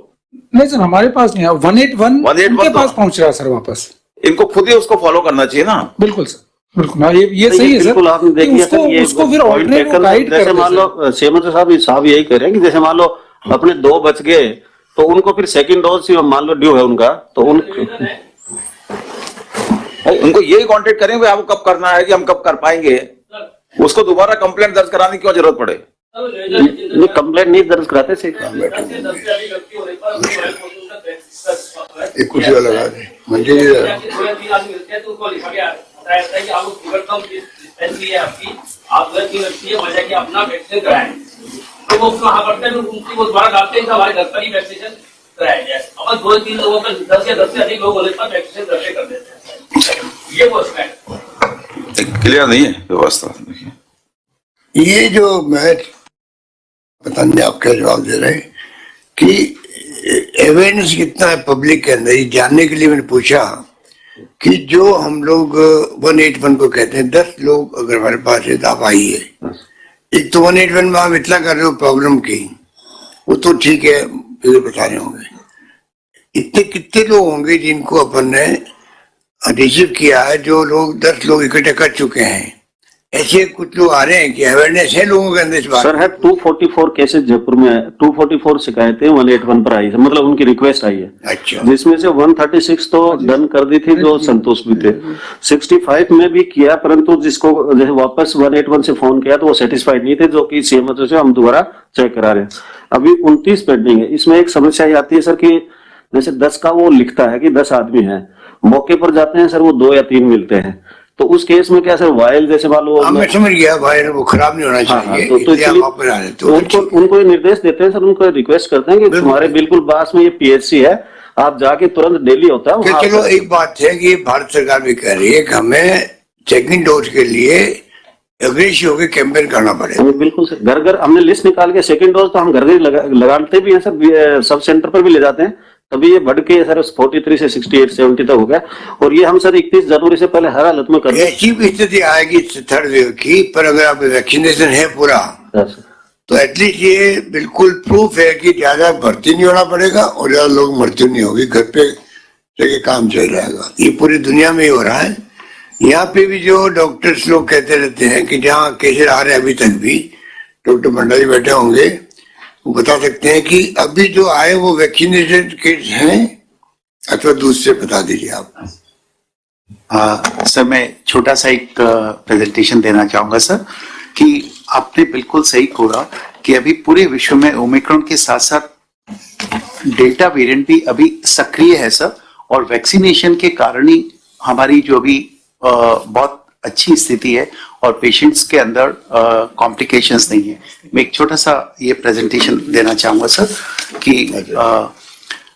नहीं सर हमारे पास नहीं, 181 उनके पास पहुंच रहा है सर वापस। इनको खुद ही उसको फॉलो करना चाहिए ना। बिल्कुल सर बिल्कुल, ये सही है सर। बिल्कुल आपने देखिए सर ये उसको फिर ऑल्टरनेटिव गाइड कर जैसे मान लो सीएमओ साहब यही कह रहे हैं कि जैसे मान लो अपने 2 बच गए तो उनको फिर सेकंड डोज मान लो ड्यू है उनका, तो उनको यही कांटेक्ट करें भाई आपको कब करना है कि हम कब कर पाएंगे, उसको दोबारा कंप्लेंट दर्ज कराने की क्यों जरूरत पड़े? कंप्लेंट नहीं दर्ज कराते से कुछ लगा दे अपना वैक्सीन कराएं तो वो कहाँ करते हैं उनकी वो दोबारा डालते हैं हमारे घर पर ही वैक्सीनेशन कराया जाए। अब 2-3 लोगों का 10 या 10 से अधिक लोग होने पर वैक्सीनेशन घर पे कर देते हैं। ये वो क्लियर नहीं है व्यवस्था। ये जो मैं पता नहीं आप क्या जवाब दे रहे हैं कि अवेयरनेस कितना है पब्लिक के अंदर, ये जानने के लिए मैंने पूछा कि जो हम लोग 181 को कहते हैं 10 लोग अगर हमारे पास है तो आप आइए, एक तो 181 में आप इतना कर रहे हो प्रॉब्लम की, वो तो ठीक है, फिर बता रहे होंगे इतने कितने लोग होंगे जिनको अपन ने रिसीव किया है, जो लोग 10 लोग इकट्ठे कर चुके हैं, ऐसे कुछ लोग आ रहे हैं कि अवेयरनेस है लोगों के अंदर इस बात? सर है 244 केसेस जयपुर में, 244 शिकायतें 181 पर आई है, मतलब उनकी रिक्वेस्ट आई है। अच्छा, जिसमें से 136 तो डन कर दी थी जो संतोष भी थे, 65 में भी किया, परंतु जिसको जैसे वापस 181 से फोन किया तो वो सेटिस्फाइड नहीं थे, जो कि सीएमएचओ से हम दोबारा चेक करा रहे हैं। अभी 29 पेंडिंग है। इसमें एक समस्या ये आती है सर कि जैसे 10 का वो लिखता है कि 10 आदमी हैं, मौके पर जाते हैं सर वो 2 या 3 मिलते हैं, तो उस केस में क्या सर वायल जैसे मान लो मैं समझ गया वायल वो खराब नहीं होना चाहिए, तो उनको ये निर्देश देते हैं सर, उनको रिक्वेस्ट करते हैं कि तुम्हारे बिल्कुल पास में ये पीएचसी है, आप जाके तुरंत डेली होता है। चलो एक बात है कि भारत सरकार भी कह रही है कि हमें सेकंड डोज के लिए अग्रेसिव होकर कैंपेन करना पड़ेगा। बिल्कुल सर, घर घर हमने लिस्ट निकाल के सेकंड डोज तो हम घर घर लगाते भी हैं सर, सब सेंटर पर भी ले जाते हैं, तभी ये बढ़ के सर 43 से 68 70 तक हो गया। और ये हम सर 31 जनवरी से पहले हर हालत में कर ऐसी भी स्थिति आएगी थर्ड वेव की, पर अगर आप वैक्सीनेशन है पूरा तो एटलीस्ट ये बिल्कुल प्रूफ है कि ज्यादा भर्ती नहीं होना पड़ेगा और ज्यादा लोग मृत्यु नहीं होगी, घर पे जगह काम चल जाएगा। ये पूरी दुनिया में ही हो रहा है। यहाँ पे भी जो डॉक्टर्स लोग कहते रहते हैं कि जहाँ केसेस आ रहे हैं अभी तक भी, डॉक्टर भंडारी बैठे होंगे वो बता सकते हैं कि अभी जो आए वो वैक्सीनेटेड केस हैं अथवा दूसरे, बता दीजिए आप। सर मैं छोटा सा एक प्रेजेंटेशन देना चाहूंगा सर, कि आपने बिल्कुल सही कहा कि अभी पूरे विश्व में ओमिक्रॉन के साथ साथ डेल्टा वेरिएंट भी अभी सक्रिय है सर, और वैक्सीनेशन के कारण ही हमारी जो अभी बहुत अच्छी स्थिति है और पेशेंट्स के अंदर कॉम्प्लिकेशंस नहीं है। मैं एक छोटा सा ये प्रेजेंटेशन देना चाहूंगा सर कि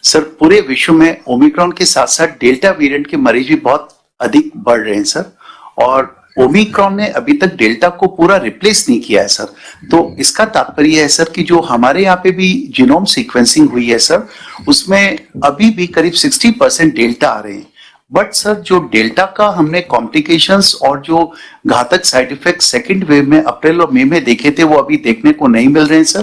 सर पूरे विश्व में ओमिक्रॉन के साथ साथ डेल्टा वेरिएंट के मरीज भी बहुत अधिक बढ़ रहे हैं सर, और ओमिक्रॉन ने अभी तक डेल्टा को पूरा रिप्लेस नहीं किया है सर। तो इसका तात्पर्य है सर कि जो हमारे यहाँ पे भी जीनोम सीक्वेंसिंग हुई है सर, उसमें अभी भी करीब 60% डेल्टा आ रहे हैं। बट सर जो डेल्टा का हमने कॉम्प्लिकेशंस और जो घातक साइड इफेक्ट सेकेंड वेव में अप्रैल और मई में देखे थे वो अभी देखने को नहीं मिल रहे हैं सर।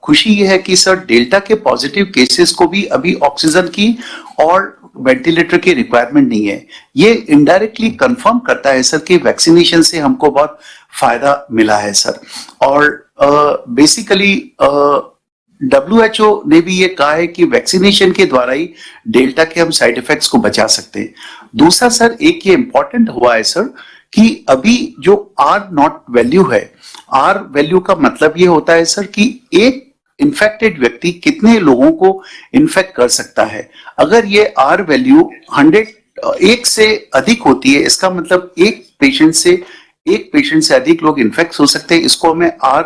खुशी ये है कि सर डेल्टा के पॉजिटिव केसेस को भी अभी ऑक्सीजन की और वेंटिलेटर की रिक्वायरमेंट नहीं है। ये इनडायरेक्टली कंफर्म करता है सर कि वैक्सीनेशन से हमको बहुत फायदा मिला है सर। और बेसिकली WHO ने भी ये कहा है कि वैक्सीनेशन के द्वारा ही डेल्टा के हम साइड इफेक्ट्स को बचा सकते हैं। दूसरा सर एक ये इंपॉर्टेंट हुआ है सर कि अभी जो R नॉट वैल्यू है, R वैल्यू का मतलब ये होता है सर कि एक इन्फेक्टेड व्यक्ति कितने लोगों को इन्फेक्ट कर सकता है। अगर ये R वैल्यू 1 से अधिक होती है, इसका मतलब एक पेशेंट से अधिक लोग इन्फेक्ट हो सकते हैं। इसको हमें R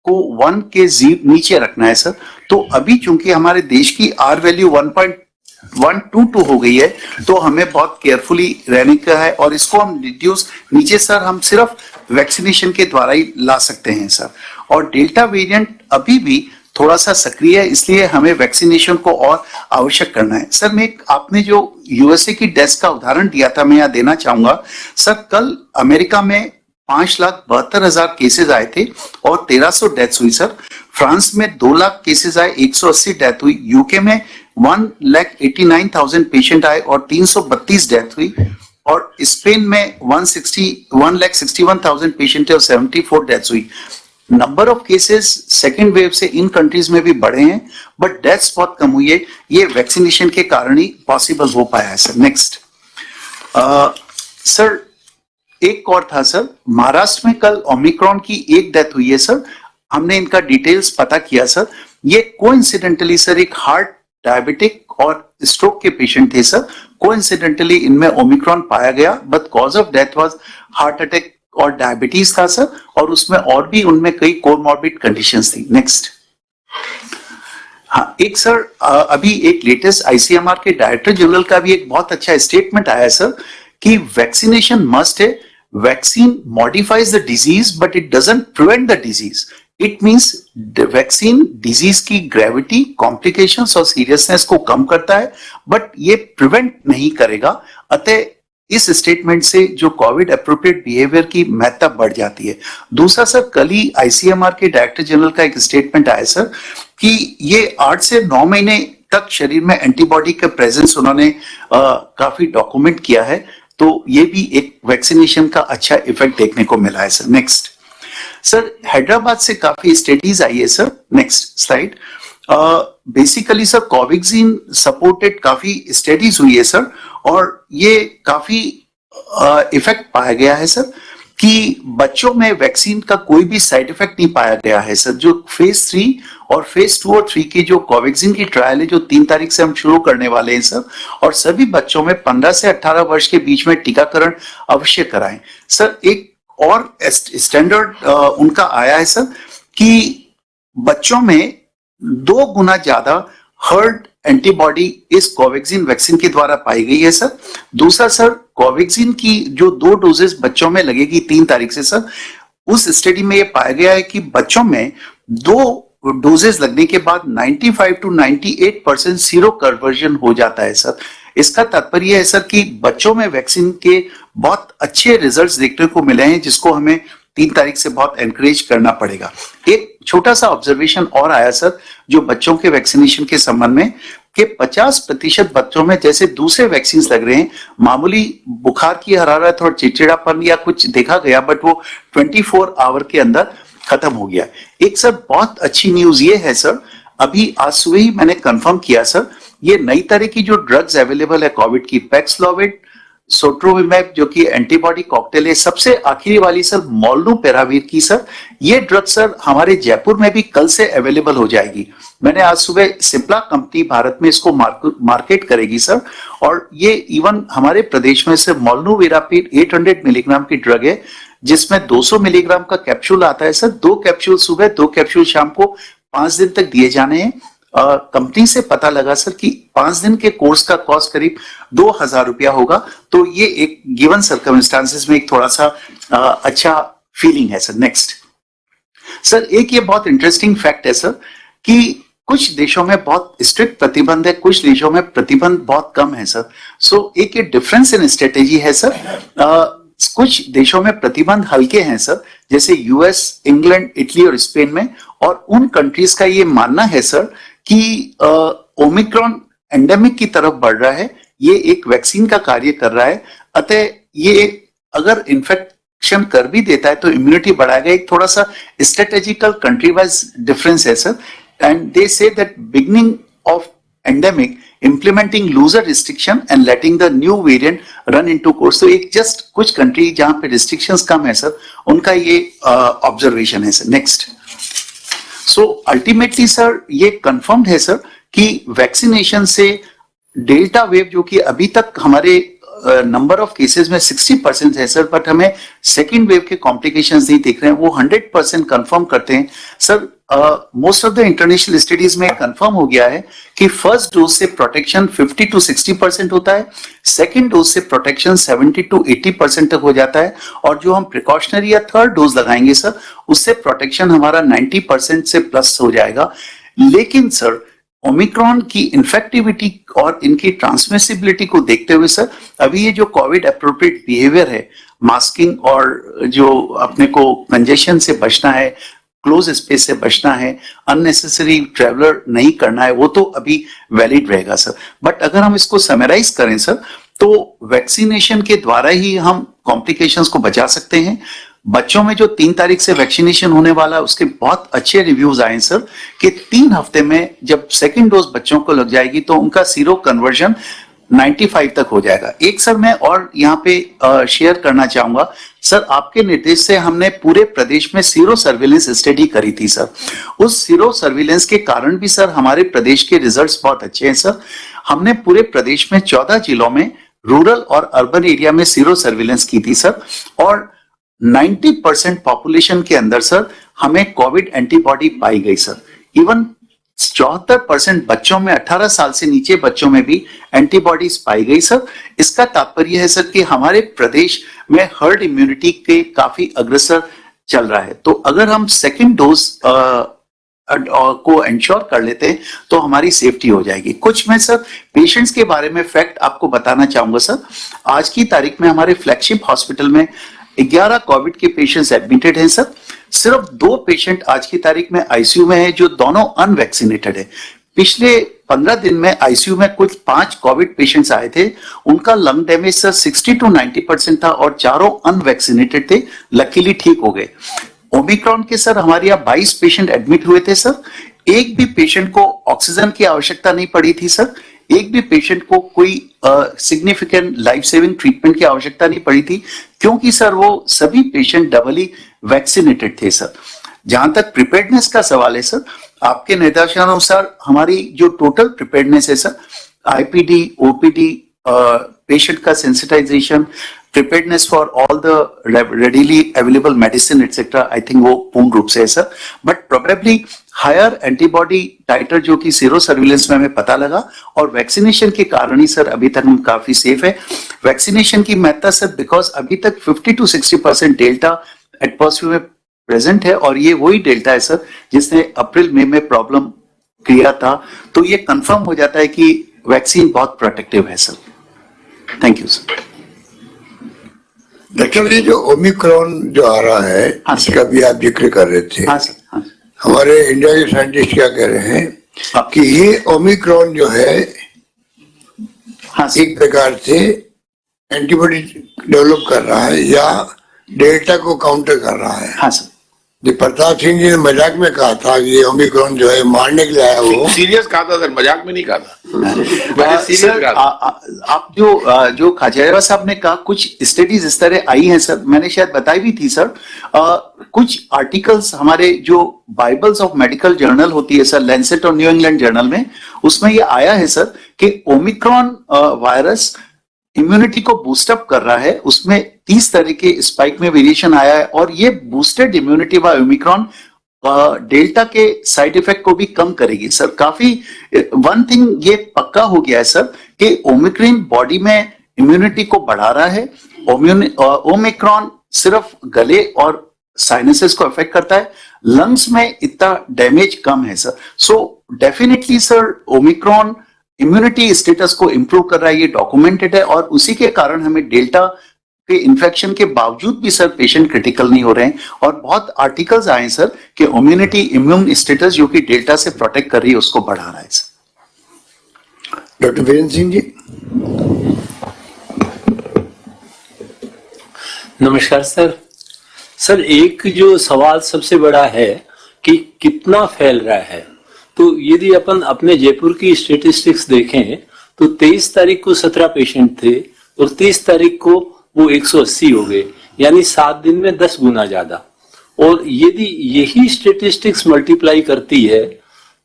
को 1 के नीचे रखना है सर। तो अभी चूंकि हमारे देश की R वैल्यू 1.122 हो गई है, तो हमें बहुत केयरफुली रहने का है, और इसको हम रिड्यूस नीचे सर हम सिर्फ वैक्सीनेशन के द्वारा ही ला सकते हैं सर। और डेल्टा वेरिएंट अभी भी थोड़ा सा सक्रिय है, इसलिए हमें वैक्सीनेशन को और आवश्यक करना है सर। मैं आपने जो यूएसए की डेथ का उदाहरण दिया था, मैं यहाँ देना चाहूंगा सर। कल अमेरिका में 5,72,000 केसेस आए थे और 1300 डेथ्स हुई सर। फ्रांस में 2 लाख केसेस आए, 180 डेथ हुई। यूके में 1,89,000 पेशेंट आए और 332 डेथ हुई। और स्पेन में 1,61,000 पेशेंट और 74 डेथ्स हुई। Number of cases second wave से इन कंट्रीज में भी बढ़े हैं, बट डेथ्स बहुत कम हुई है। ये वैक्सीनेशन के कारण ही पॉसिबल हो पाया है सर। नेक्स्ट सर एक और था सर, महाराष्ट्र में कल ओमिक्रॉन की एक डेथ हुई है सर। हमने इनका डिटेल्स पता किया सर। ये कोइंसिडेंटली सर एक हार्ट डायबिटिक और स्ट्रोक के पेशेंट थे सर। कोइंसिडेंटली इनमें ओमिक्रॉन पाया गया, but cause of death was heart attack और डायबिटीज था सर, और उसमें और भी उनमें कई कोमॉर्बिड कंडीशंस थी। नेक्स्ट हाँ, एक सर अभी एक लेटेस्ट ICMR के डायरेक्टर जनरल का भी एक बहुत अच्छा स्टेटमेंट आया सर कि वैक्सीनेशन मस्ट है। Vaccine modifies the disease but it doesn't prevent the disease. It means vaccine disease की ग्रेविटी, कॉम्प्लिकेशंस और सीरियसनेस को कम करता है, बट ये प्रिवेंट नहीं करेगा। अतः इस स्टेटमेंट से जो कोविड अप्रोप्रिएट बिहेवियर की महत्ता बढ़ जाती है। दूसरा सर, कल ही आईसीएमआर के डायरेक्टर जनरल का एक स्टेटमेंट आया सर कि ये 8 से 9 महीने तक शरीर में एंटीबॉडी का प्रेजेंस उन्होंने काफी डॉक्यूमेंट किया है, तो ये भी एक वैक्सीनेशन का अच्छा इफेक्ट देखने को मिला है सर। नेक्स्ट सर, हैदराबाद से काफी स्टडीज आई है sir. Next slide. Basically sir Covaxin supported काफी स्टडीज हुई है सर, और ये काफी इफेक्ट पाया गया है सर कि बच्चों में वैक्सीन का कोई भी साइड इफेक्ट नहीं पाया गया है सर। जो फेज 3 और फेज 2 और 3 की जो कोवैक्सीन की ट्रायल है जो 3 तारीख से हम शुरू करने वाले हैं सर, और सभी बच्चों में 15 से 18 वर्ष के बीच में टीकाकरण अवश्य कराएं सर। एक और स्टैंडर्ड उनका आया है सर कि बच्चों में 2 गुना ज्यादा हर्ड एंटीबॉडी इस कोवैक्सीन वैक्सीन के द्वारा पाई गई है सर। दूसरा सर, कोवैक्सीन की जो 2 डोजेस बच्चों में लगेगी 3 तारीख से सर, उस स्टडी में यह पाया गया है कि बच्चों में 2 डोजेस लगने के बाद 95 to 98% सीरो कन्वर्जन हो जाता है सर। इसका तात्पर्य है सर कि बच्चों में वैक्सीन के बहुत अच्छे रिजल्ट्स देखने को मिले हैं, जिसको हमें 3 तारीख से बहुत एनकरेज करना पड़ेगा। एक छोटा सा ऑब्जर्वेशन और आया सर जो बच्चों के वैक्सीनेशन के संबंध में, कि 50% बच्चों में जैसे दूसरे वैक्सीन लग रहे हैं, मामूली बुखार की हरारत और चिड़चिड़ापन या कुछ देखा गया, बट वो 24 आवर के अंदर खत्म हो गया। एक सर बहुत अच्छी न्यूज ये है सर, अभी आज सुबह ही मैंने कंफर्म किया सर, ये नई तरह की जो ड्रग्स अवेलेबल है कोविड की, पैक्सलोविड, सोट्रोविमैब जो कि एंटीबॉडी कॉकटेल है, सबसे आखिरी वाली सर मोलनुपिराविर की सर, ये ड्रग सर हमारे जयपुर में भी कल से अवेलेबल हो जाएगी। मैंने आज सुबह सिप्ला कंपनी भारत में इसको मार्केट करेगी सर, और ये इवन हमारे प्रदेश में से मोलनुपिराविर 800 मिलीग्राम की ड्रग है, जिसमें 200 मिलीग्राम का कैप्सूल आता है सर। 2 कैप्सूल सुबह, 2 कैप्सूल शाम को 5 दिन तक दिए जाने हैं। कंपनी से पता लगा सर कि 5 दिन के कोर्स का कॉस्ट करीब 2000 रुपया होगा, तो ये एक गिवन सर्कमस्टांसेस में एक थोड़ा सा अच्छा फीलिंग है सर। नेक्स्ट सर, एक ये बहुत इंटरेस्टिंग फैक्ट है सर कि कुछ देशों में बहुत स्ट्रिक्ट प्रतिबंध है, कुछ देशों में प्रतिबंध बहुत कम है सर। सो एक ये डिफरेंस इन स्ट्रेटेजी है सर। कुछ देशों में प्रतिबंध हल्के हैं सर, जैसे यूएस, इंग्लैंड, इटली और स्पेन में, और उन कंट्रीज का ये मानना है सर कि ओमिक्रॉन एंडेमिक की तरफ बढ़ रहा है, ये एक वैक्सीन का कार्य कर रहा है, अतः ये अगर इन्फेक्शन कर भी देता है तो इम्यूनिटी बढ़ाएगा। एक थोड़ा सा स्ट्रेटेजिकल कंट्री वाइज डिफरेंस है sir, and they say that beginning of endemic implementing looser restriction and letting the new variant run into course। तो एक जस्ट कुछ कंट्री जहां पे रिस्ट्रिक्शंस कम है सर, उनका ये ऑब्जर्वेशन है sir. Next, so ultimately sir ये कंफर्म्ड है सर कि वैक्सीनेशन से डेल्टा वेव जो कि अभी तक हमारे नंबर ऑफ केसेस में 60% है सर, बट हमें सेकेंड वेव के कॉम्प्लिकेशंस नहीं दिख रहे हैं, वो 100% कंफर्म करते हैं sir. Most of the international studies में कंफर्म हो गया है कि फर्स्ट डोज से प्रोटेक्शन 50 to 60% होता है, सेकेंड डोज से प्रोटेक्शन 70 to 80% तक हो जाता है, और जो हम प्रिकॉशनरी या थर्ड डोज लगाएंगे सर, उससे प्रोटेक्शन हमारा 90% से प्लस हो जाएगा। लेकिन सर ओमिक्रॉन की इन्फेक्टिविटी और इनकी ट्रांसमिसिबिलिटी को देखते हुए सर, अभी ये जो कोविड अप्रोप्रिएट बिहेवियर है, मास्किंग और जो अपने को कंजेशन से बचना है, क्लोज स्पेस से बचना है, अननेसेसरी ट्रेवलर नहीं करना है, वो तो अभी वैलिड रहेगा सर। बट अगर हम इसको समराइज करें सर, तो वैक्सीनेशन के द्वारा ही हम कॉम्प्लिकेशंस को बचा सकते हैं। बच्चों में जो 3 तारीख से वैक्सीनेशन होने वाला है, उसके बहुत अच्छे रिव्यूज आए सर कि 3 हफ्ते में जब सेकेंड डोज बच्चों को लग जाएगी तो उनका सीरो कन्वर्जन 95 तक हो जाएगा। एक सर मैं और यहाँ पे शेयर करना चाहूंगा सर, आपके निर्देश से हमने पूरे प्रदेश में सीरो सर्विलेंस स्टडी करी थी सर। उस सीरो सर्विलेंस के कारण भी सर हमारे प्रदेश के रिजल्ट्स बहुत अच्छे हैं सर। हमने पूरे प्रदेश में 14 जिलों में रूरल और अर्बन एरिया में सीरो सर्विलेंस की थी सर, और 90% पॉपुलेशन के अंदर सर हमें कोविड एंटीबॉडी पाई गई सर। इवन 74% बच्चों में, 18 साल से नीचे बच्चों में भी एंटीबॉडीज पाई गई सर। इसका तात्पर्य है सर कि हमारे प्रदेश में हर्ड इम्यूनिटी के काफी अग्रसर चल रहा है। तो अगर हम सेकेंड डोज को इंश्योर कर लेते हैं तो हमारी सेफ्टी हो जाएगी। कुछ मैं सर पेशेंट्स के बारे में फैक्ट आपको बताना चाहूंगा सर। आज की तारीख में हमारे फ्लैगशिप हॉस्पिटल में 11 कोविड के पेशेंट्स एडमिटेड हैं सर। सिर्फ 2 पेशेंट आज की तारीख में आईसीयू में है जो दोनों अनवैक्सीनेटेड है। पिछले 15 दिन में आईसीयू में कुल 5 कोविड पेशेंट्स आए थे, उनका लंग डैमेज सर 60 to 90% था और चारों अनवैक्सीनेटेड थे, लकीली ठीक हो गए। ओमिक्रॉन के सर हमारे यहाँ 22 पेशेंट एडमिट हुए थे सर। एक भी पेशेंट को ऑक्सीजन की आवश्यकता नहीं पड़ी थी सर। एक भी पेशेंट को कोई सिग्निफिकेंट लाइफ सेविंग ट्रीटमेंट की आवश्यकता नहीं पड़ी थी, क्योंकि सर वो सभी पेशेंट डबली वैक्सीनेटेड थे सर। जहां तक प्रिपेयर्डनेस का सवाल है सर, आपके निर्देशानुसार हमारी जो टोटल प्रिपेयर्डनेस है सर, आईपीडी, ओपीडी, पेशेंट का sensitisation, preparedness for all the readily available medicine etcetera, I think वो पूर्ण रूप से है sir. But probably higher antibody titre जो कि सीरो सर्विलेंस में हमें पता लगा, और वैक्सीनेशन के कारण ही सर अभी तक हम काफी सेफ है। वैक्सीनेशन की महत्ता सर बिकॉज अभी तक 50 to 60% डेल्टा एटमॉस्फेयर में प्रेजेंट है, और ये वही डेल्टा है सर जिसने अप्रैल मई में प्रॉब्लम किया था। तो ये कंफर्म हो जाता है कि वैक्सीन बहुत प्रोटेक्टिव है sir. Thank you sir. Doctor ji, जो ओमिक्रॉन जो आ रहा है, हाँ इसका भी आप जिक्र कर रहे थे। हाँ सर, हाँ। हमारे इंडिया के साइंटिस्ट क्या कह रहे हैं कि ये ओमिक्रॉन जो है हाँ एक प्रकार से एंटीबॉडी डेवलप कर रहा है या डेल्टा को काउंटर कर रहा है। हाँ सर। जो प्रताप सिंह जी ने मजाक में कहा था कि ये ओमिक्रॉन जो है मारने के लिए आया, वो सीरियस कहा था सर, मजाक में नहीं कहा था। सर आप जो खाचरिया साहब ने कहा, कुछ स्टडीज इस तरह आई हैं सर, मैंने शायद बताई भी थी सर। कुछ आर्टिकल्स हमारे जो बाइबल्स ऑफ मेडिकल जर्नल होती है सर, लैंसेट और न्यू इंग्लैंड जर्नल में, उसमें ये आया है सर कि ओमिक्रॉन वायरस इम्यूनिटी को बूस्टअप कर रहा है। उसमें 30 तरह के स्पाइक में वेरिएशन आया है, और ये boosted immunity bye Omicron delta के साइड इफेक्ट को भी कम करेगी सर। काफी वन थिंग ये पक्का हो गया है सर कि ओमिक्रॉन बॉडी में इम्यूनिटी को बढ़ा रहा है। ओमिक्रॉन सिर्फ गले और साइनसेस को अफेक्ट करता है, लंग्स में इतना डैमेज कम है sir. So definitely sir Omicron immunity status को इंप्रूव कर रहा है, ये डॉक्यूमेंटेड है, और उसी के कारण हमें डेल्टा के इन्फेक्शन के बावजूद भी सर पेशेंट क्रिटिकल नहीं हो रहे हैं। और बहुत आर्टिकल्स आए सर कि इम्यून स्टेटस जो कि डेल्टा से प्रोटेक्ट कर रही है उसको बढ़ा रहा है सर। डॉक्टर वीरेंद्र सिंह जी। नमस्कार सर। सर एक जो सवाल सबसे बड़ा है कि कितना फैल रहा है, तो यदि अपन अपने जयपुर की स्टेटिस्टिक्स देखें तो 23 तारीख को 17 पेशेंट थे और 30 तारीख को वो 180 हो गए, यानी 7 दिन में 10 गुना ज्यादा। और यदि यही स्टेटिस्टिक्स मल्टीप्लाई करती है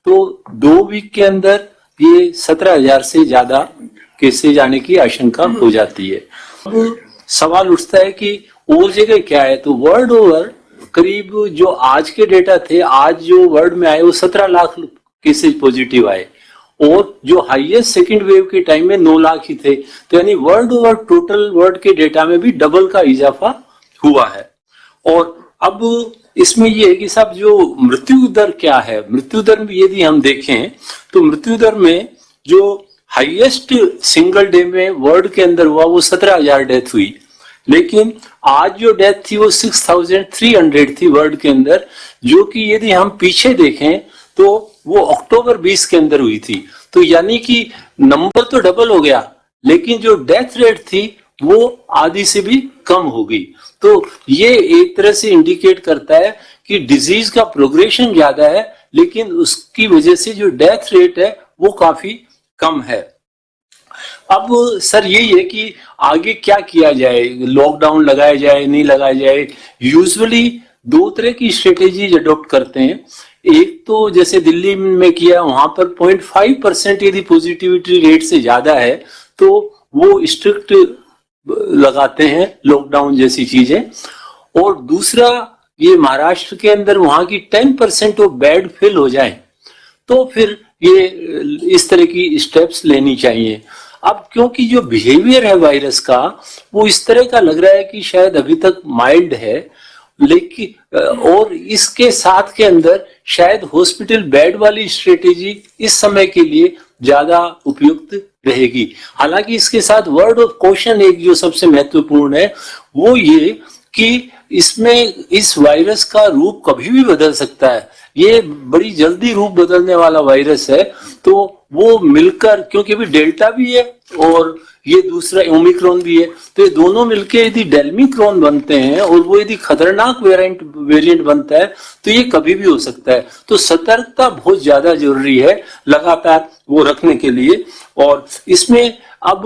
तो 2 वीक के अंदर ये 17,000 से ज्यादा केसेज आने की आशंका हो जाती है। अब सवाल उठता है कि और जगह क्या है, तो वर्ल्ड ओवर करीब जो आज के डेटा थे, आज जो वर्ल्ड में आए वो 17 लाख केसेज पॉजिटिव आए, और जो हाईएस्ट सेकंड वेव के टाइम में 9 लाख ही थे। तो यानी वर्ल्ड ओवर टोटल वर्ल्ड के डेटा में भी डबल का इजाफा हुआ है। और अब इसमें ये है कि साहब जो मृत्यु दर क्या है, मृत्यु दर में यदि हम देखें तो मृत्यु दर में जो हाईएस्ट सिंगल डे में वर्ल्ड के अंदर हुआ वो 17,000 डेथ हुई, लेकिन आज जो डेथ थी वो 6,300 थी वर्ल्ड के अंदर, जो कि यदि हम पीछे देखें तो वो अक्टूबर 20 के अंदर हुई थी। तो यानी कि नंबर तो डबल हो गया, लेकिन जो डेथ रेट थी वो आधी से भी कम हो गई। तो ये एक तरह से इंडिकेट करता है कि डिजीज का प्रोग्रेशन ज्यादा है, लेकिन उसकी वजह से जो डेथ रेट है वो काफी कम है। अब सर यही है कि आगे क्या किया जाए, लॉकडाउन लगाया जाए नहीं लगाया जाए। यूजुअली 2 तरह की स्ट्रेटेजीज अडॉप्ट करते हैं। एक तो जैसे दिल्ली में किया, वहां पर 0.5% यदि पॉजिटिविटी रेट से ज्यादा है तो वो स्ट्रिक्ट लगाते हैं लॉकडाउन जैसी चीजें। और दूसरा ये महाराष्ट्र के अंदर वहां की 10% ऑफ बेड फिल हो जाए तो फिर ये इस तरह की स्टेप्स लेनी चाहिए। अब क्योंकि जो बिहेवियर है वायरस का वो इस तरह का लग रहा है कि शायद अभी तक माइल्ड है, लेकिन और इसके साथ के अंदर शायद हॉस्पिटल बेड वाली स्ट्रेटेजी इस समय के लिए ज्यादा उपयुक्त रहेगी। हालांकि इसके साथ वर्ड ऑफ क्वेश्चन एक जो सबसे महत्वपूर्ण है वो ये कि इसमें इस वायरस का रूप कभी भी बदल सकता है। ये बड़ी जल्दी रूप बदलने वाला वायरस है, तो वो मिलकर, क्योंकि अभी डेल्टा भी है और ये दूसरा ओमिक्रॉन भी है, तो ये दोनों मिलके यदि डेल्मिक्रॉन बनते हैं और वो यदि खतरनाक वेरिएंट बनता है तो ये कभी भी हो सकता है। तो सतर्कता बहुत ज्यादा जरूरी है लगातार वो रखने के लिए। और इसमें अब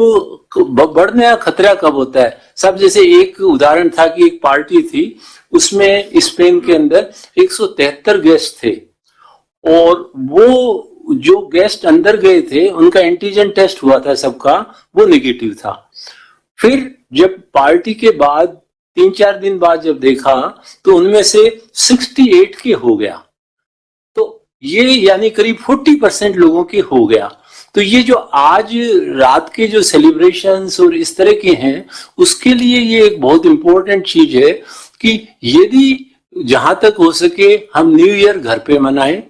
बढ़ने का खतरा कब होता है? सब जैसे एक उदाहरण था कि एक पार्टी थी, उसमें स्पेन के अंदर 173 गेस्ट थे और वो जो गेस्ट अंदर गए थे उनका एंटीजन टेस्ट हुआ था सबका, वो नेगेटिव था। फिर जब पार्टी के बाद 3-4 दिन बाद जब देखा तो उनमें से 68 के हो गया, तो ये यानी करीब 40% लोगों के हो गया। तो ये जो आज रात के जो सेलिब्रेशंस और इस तरह के हैं उसके लिए ये एक बहुत इंपॉर्टेंट चीज है कि यदि जहां तक हो सके हम न्यू ईयर घर पे मनाएं।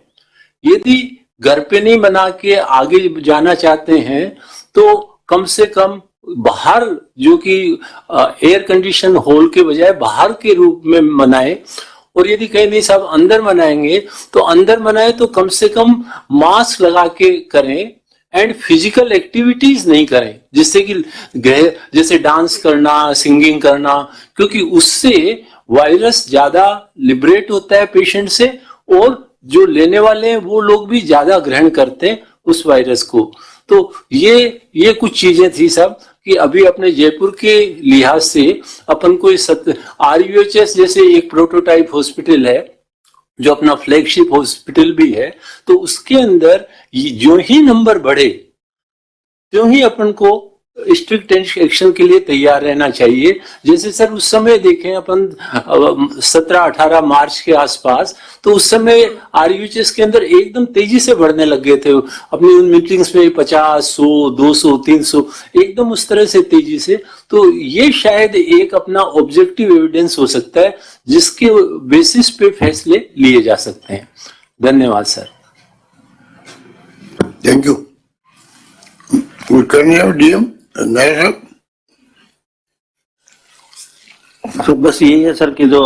यदि घर पे नहीं मना के आगे जाना चाहते हैं तो कम से कम बाहर, जो कि एयर कंडीशन हॉल के बजाय बाहर के रूप में मनाएं। और यदि कहीं नहीं सब अंदर मनाएंगे तो अंदर मनाएं तो कम से कम मास्क लगा के करें एंड फिजिकल एक्टिविटीज नहीं करें, जिससे कि जैसे डांस करना, सिंगिंग करना, क्योंकि उससे वायरस ज्यादा लिबरेट होता है पेशेंट से और जो लेने वाले हैं वो लोग भी ज्यादा ग्रहण करते हैं उस वायरस को। तो ये कुछ चीजें थी सब कि अभी अपने जयपुर के लिहाज से अपन को RUHS जैसे एक प्रोटोटाइप हॉस्पिटल है जो अपना फ्लैगशिप हॉस्पिटल भी है, तो उसके अंदर जो ही नंबर बढ़े त्यों ही अपन को स्ट्रिक्ट एक्शन के लिए तैयार रहना चाहिए। जैसे सर उस समय देखें अपन 17-18 मार्च के आसपास, तो उस समय RUHS के अंदर एकदम तेजी से बढ़ने लग गए थे अपनी उन मीटिंग्स में 50, 100, 200, 300 एकदम उस तरह से तेजी से। तो ये शायद एक अपना ऑब्जेक्टिव एविडेंस हो सकता है जिसके बेसिस पे फैसले लिए जा सकते हैं। धन्यवाद सर। Thank you. DM तो बस यही है सर कि जो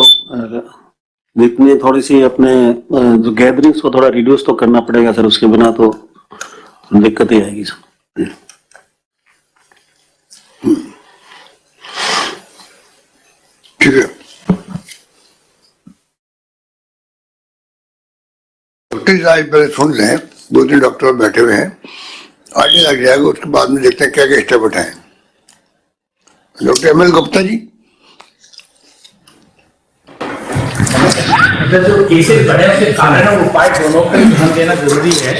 जितनी थोड़ी सी अपने जो गैदरिंग्स को थोड़ा रिड्यूस तो करना पड़ेगा सर, उसके बिना तो दिक्कत ही आएगी सर। ठीक है, डॉक्टर आज पहले सुन लें, 2-3 डॉक्टर बैठे हुए हैं, आगे लग जाएगा, उसके बाद में देखते हैं क्या क्या स्टेप उठाएं। Doctor ML Gupta ji. जो केसेस बढ़े उसके कारण और उपाय दोनों पर ध्यान देना जरूरी है।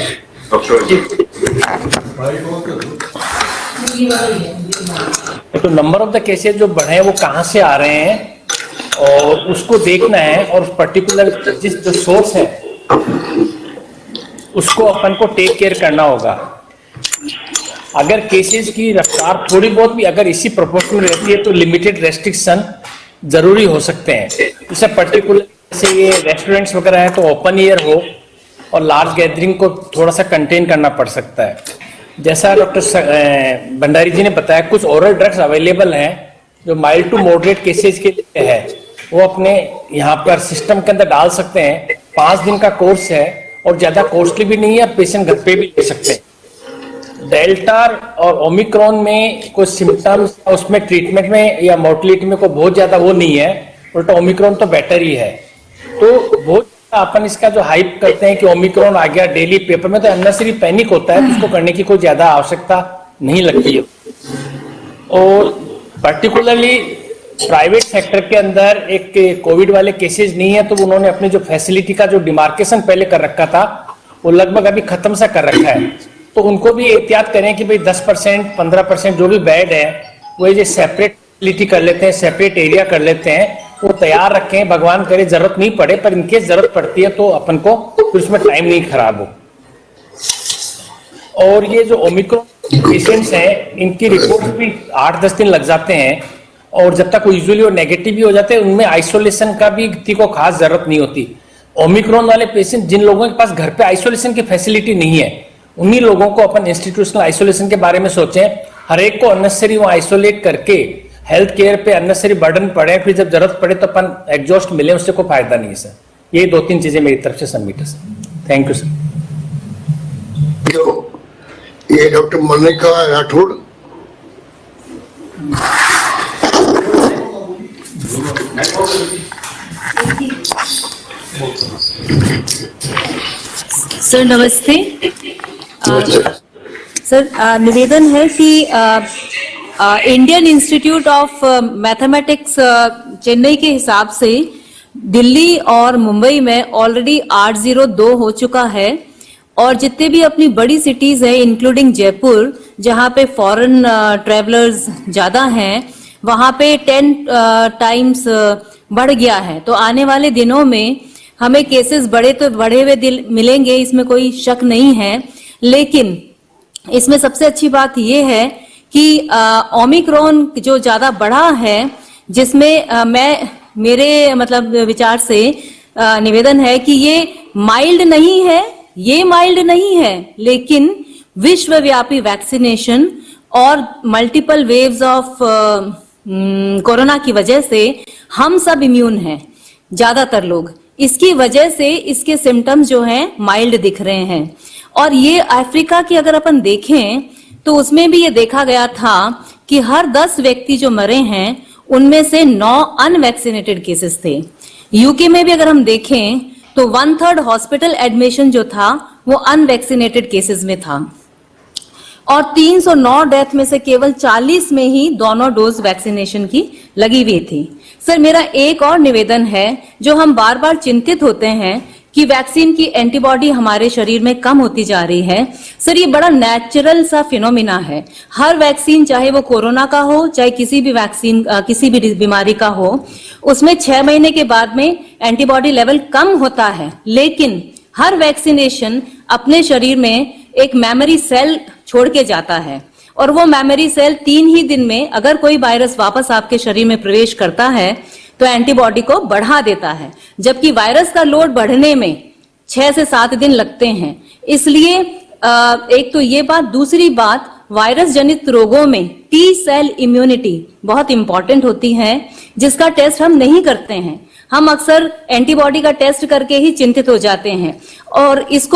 तो नंबर ऑफ द केसेस जो बढ़े हैं वो कहाँ से आ रहे हैं और उसको देखना है, और पर्टिकुलर जिस जो सोर्स है उसको अपन को टेक केयर करना होगा। अगर केसेस की रफ्तार थोड़ी बहुत भी अगर इसी प्रोपोर्शन में रहती है तो लिमिटेड रेस्ट्रिक्शन जरूरी हो सकते हैं। जैसे पर्टिकुलर जैसे ये रेस्टोरेंट्स वगैरह है तो ओपन एयर हो और लार्ज गैदरिंग को थोड़ा सा कंटेन करना पड़ सकता है। जैसा डॉक्टर भंडारी जी ने बताया, कुछ ओरल ड्रग्स अवेलेबल हैं जो माइल्ड टू मॉडरेट केसेज के लिए है, वो अपने यहाँ पर सिस्टम के अंदर डाल सकते हैं। 5 दिन का कोर्स है और ज्यादा कॉस्टली भी नहीं है, पेशेंट घर पे भी ले सकते हैं। डेल्टा और ओमिक्रॉन में कुछ सिम्टम्स उसमें ट्रीटमेंट में या मोर्टेलिटी में कोई बहुत ज्यादा वो नहीं है, उल्टा ओमिक्रॉन तो बेटर ही है। तो बहुत अपन इसका जो हाइप करते हैं कि ओमिक्रॉन आ गया डेली पेपर में, तो अननेसेसरी पैनिक होता है, तो उसको करने की कोई ज्यादा आवश्यकता नहीं लगती है। और पर्टिकुलरली प्राइवेट सेक्टर के अंदर एक कोविड वाले केसेस नहीं है, तो उन्होंने अपने जो फैसिलिटी का जो डिमार्केशन पहले कर रखा था वो लगभग अभी खत्म सा कर रखा है। तो उनको भी एहतियात करें कि भाई 10%, 15% जो भी बेड है वो ये सेपरेट फैसिलिटी कर लेते हैं, सेपरेट एरिया कर लेते हैं, वो तैयार रखें। भगवान करे जरूरत नहीं पड़े, पर इनकेस जरूरत पड़ती है तो अपन को फिर उसमें टाइम नहीं खराब हो। और ये जो ओमिक्रॉन पेशेंट्स हैं इनकी रिपोर्ट भी 8-10 दिन लग जाते हैं, और जब तक वो यूजुअली वो नेगेटिव भी हो जाते हैं उनमें आइसोलेशन का भी किसी को खास जरूरत नहीं होती। ओमिक्रॉन वाले पेशेंट जिन लोगों के पास घर पे आइसोलेशन की फैसिलिटी नहीं है उन्हीं लोगों को अपन इंस्टीट्यूशनल आइसोलेशन के बारे में सोचें। हर एक को अननेसेसरी वो आइसोलेट करके हेल्थ केयर पे अननेसेसरी बर्डन पड़े, फिर जब जरूरत पड़े तो अपन एग्जॉस्ट मिले, उससे कोई फायदा नहीं है सर। ये 2-3 चीजें मेरी तरफ से सबमिट है सर। Thank you sir. ये डॉक्टर मोनिका राठौड़। सर नमस्ते। सर निवेदन है कि Indian institute of mathematics Chennai के हिसाब से दिल्ली और मुंबई में ऑलरेडी 802 हो चुका है और जितने भी अपनी बड़ी सिटीज है इंक्लूडिंग जयपुर जहां पे फॉरेन ट्रेवलर्स ज्यादा हैं वहां पे 10 टाइम्स बढ़ गया है। तो आने वाले दिनों में हमें केसेस बढ़े हुए मिलेंगे, इसमें कोई शक नहीं है। लेकिन इसमें सबसे अच्छी बात यह है कि ओमिक्रॉन जो ज्यादा बढ़ा है जिसमें मेरे मतलब विचार से निवेदन है कि ये माइल्ड नहीं है लेकिन विश्वव्यापी वैक्सीनेशन और मल्टीपल वेव्स ऑफ कोरोना की वजह से हम सब इम्यून हैं, ज्यादातर लोग। इसकी वजह से इसके सिम्टम्स जो हैं माइल्ड दिख रहे हैं। और ये अफ्रीका की अगर अपन देखें तो उसमें भी ये देखा गया था कि हर 10 व्यक्ति जो मरे हैं उनमें से 9 अनवैक्सीनेटेड केसेस थे। यूके में भी अगर हम देखें तो 1/3 हॉस्पिटल एडमिशन जो था वो अनवैक्सीनेटेड केसेस में था और 309 डेथ में से केवल 40 में ही दोनों डोज वैक्सीनेशन की लगी हुई थी। सर मेरा एक और निवेदन है, जो हम बार बार चिंतित होते हैं कि वैक्सीन की एंटीबॉडी हमारे शरीर में कम होती जा रही है। सर ये बड़ा नेचुरल सा फिनोमिना है। हर वैक्सीन चाहे वो कोरोना का हो चाहे किसी भी वैक्सीन किसी भी बीमारी का हो उसमें 6 महीने के बाद में एंटीबॉडी लेवल कम होता है। लेकिन हर वैक्सीनेशन अपने शरीर में एक मेमोरी सेल छोड़ के जाता है और वो मेमोरी सेल 3 ही दिन में अगर कोई वायरस वापस आपके शरीर में प्रवेश करता है तो एंटीबॉडी को बढ़ा देता है, जबकि वायरस का लोड बढ़ने में 6 से 7 दिन लगते हैं। इसलिए एक तो ये बात, दूसरी बात वायरस जनित रोगों में टी सेल इम्यूनिटी बहुत इंपॉर्टेंट होती है जिसका टेस्ट हम नहीं करते हैं। हम अक्सर एंटीबॉडी का टेस्ट करके ही चिंतित हो जाते हैं और इस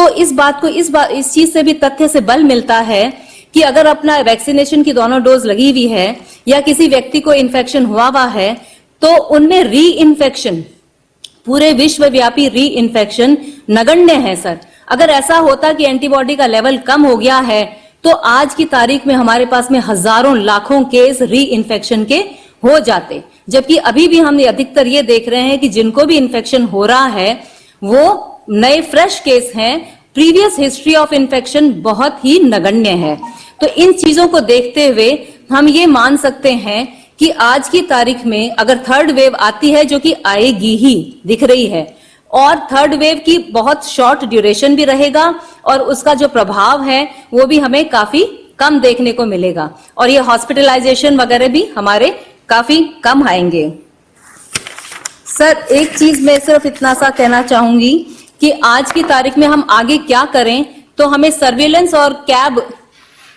चीज से भी तथ्य से बल मिलता है कि अगर अपना वैक्सीनेशन की दोनों डोज लगी हुई है या किसी व्यक्ति को इन्फेक्शन हुआ है तो उनमें री इन्फेक्शन, पूरे विश्वव्यापी री इन्फेक्शन नगण्य है। सर अगर ऐसा होता कि एंटीबॉडी का लेवल कम हो गया है तो आज की तारीख में हमारे पास में हजारों लाखों केस री इन्फेक्शन के हो जाते, जबकि अभी भी हम अधिकतर ये देख रहे हैं कि जिनको भी इन्फेक्शन हो रहा है वो नए फ्रेश केस हैं। प्रीवियस हिस्ट्री ऑफ इन्फेक्शन बहुत ही नगण्य है। तो इन चीजों को देखते हुए हम ये मान सकते हैं कि आज की तारीख में अगर 3rd वेव आती है, जो कि आएगी ही दिख रही है, और 3rd वेव की बहुत शॉर्ट ड्यूरेशन भी रहेगा और उसका जो प्रभाव है वो भी हमें काफी कम देखने को मिलेगा और ये हॉस्पिटलाइजेशन वगैरह भी हमारे काफी कम आएंगे। सर एक चीज मैं सिर्फ इतना सा कहना चाहूंगी कि आज की तारीख में हम आगे क्या करें, तो हमें सर्विलेंस और cab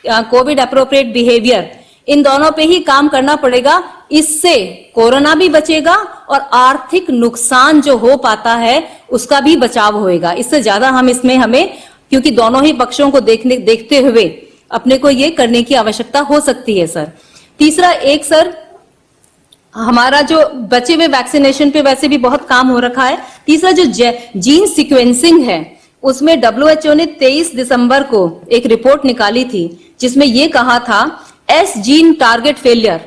Covid appropriate behaviour in दोनों पे ही काम करना पड़ेगा। इससे कोरोना भी बचेगा और आर्थिक नुकसान जो हो पाता है उसका भी बचाव होएगा। इससे ज्यादा हमें क्योंकि दोनों ही पक्षों को देखते हुए अपने को ये करने की आवश्यकता हो सकती है। सर तीसरा सर हमारा जो बचे हुए वैक्सीनेशन पे वैसे भी बहुत काम हो रखा है। तीसरा जो जीन सीक्वेंसिंग है उसमें WHO ने 23 दिसंबर को एक रिपोर्ट निकाली थी जिसमें ये कहा था एस जीन टारगेट फेलियर,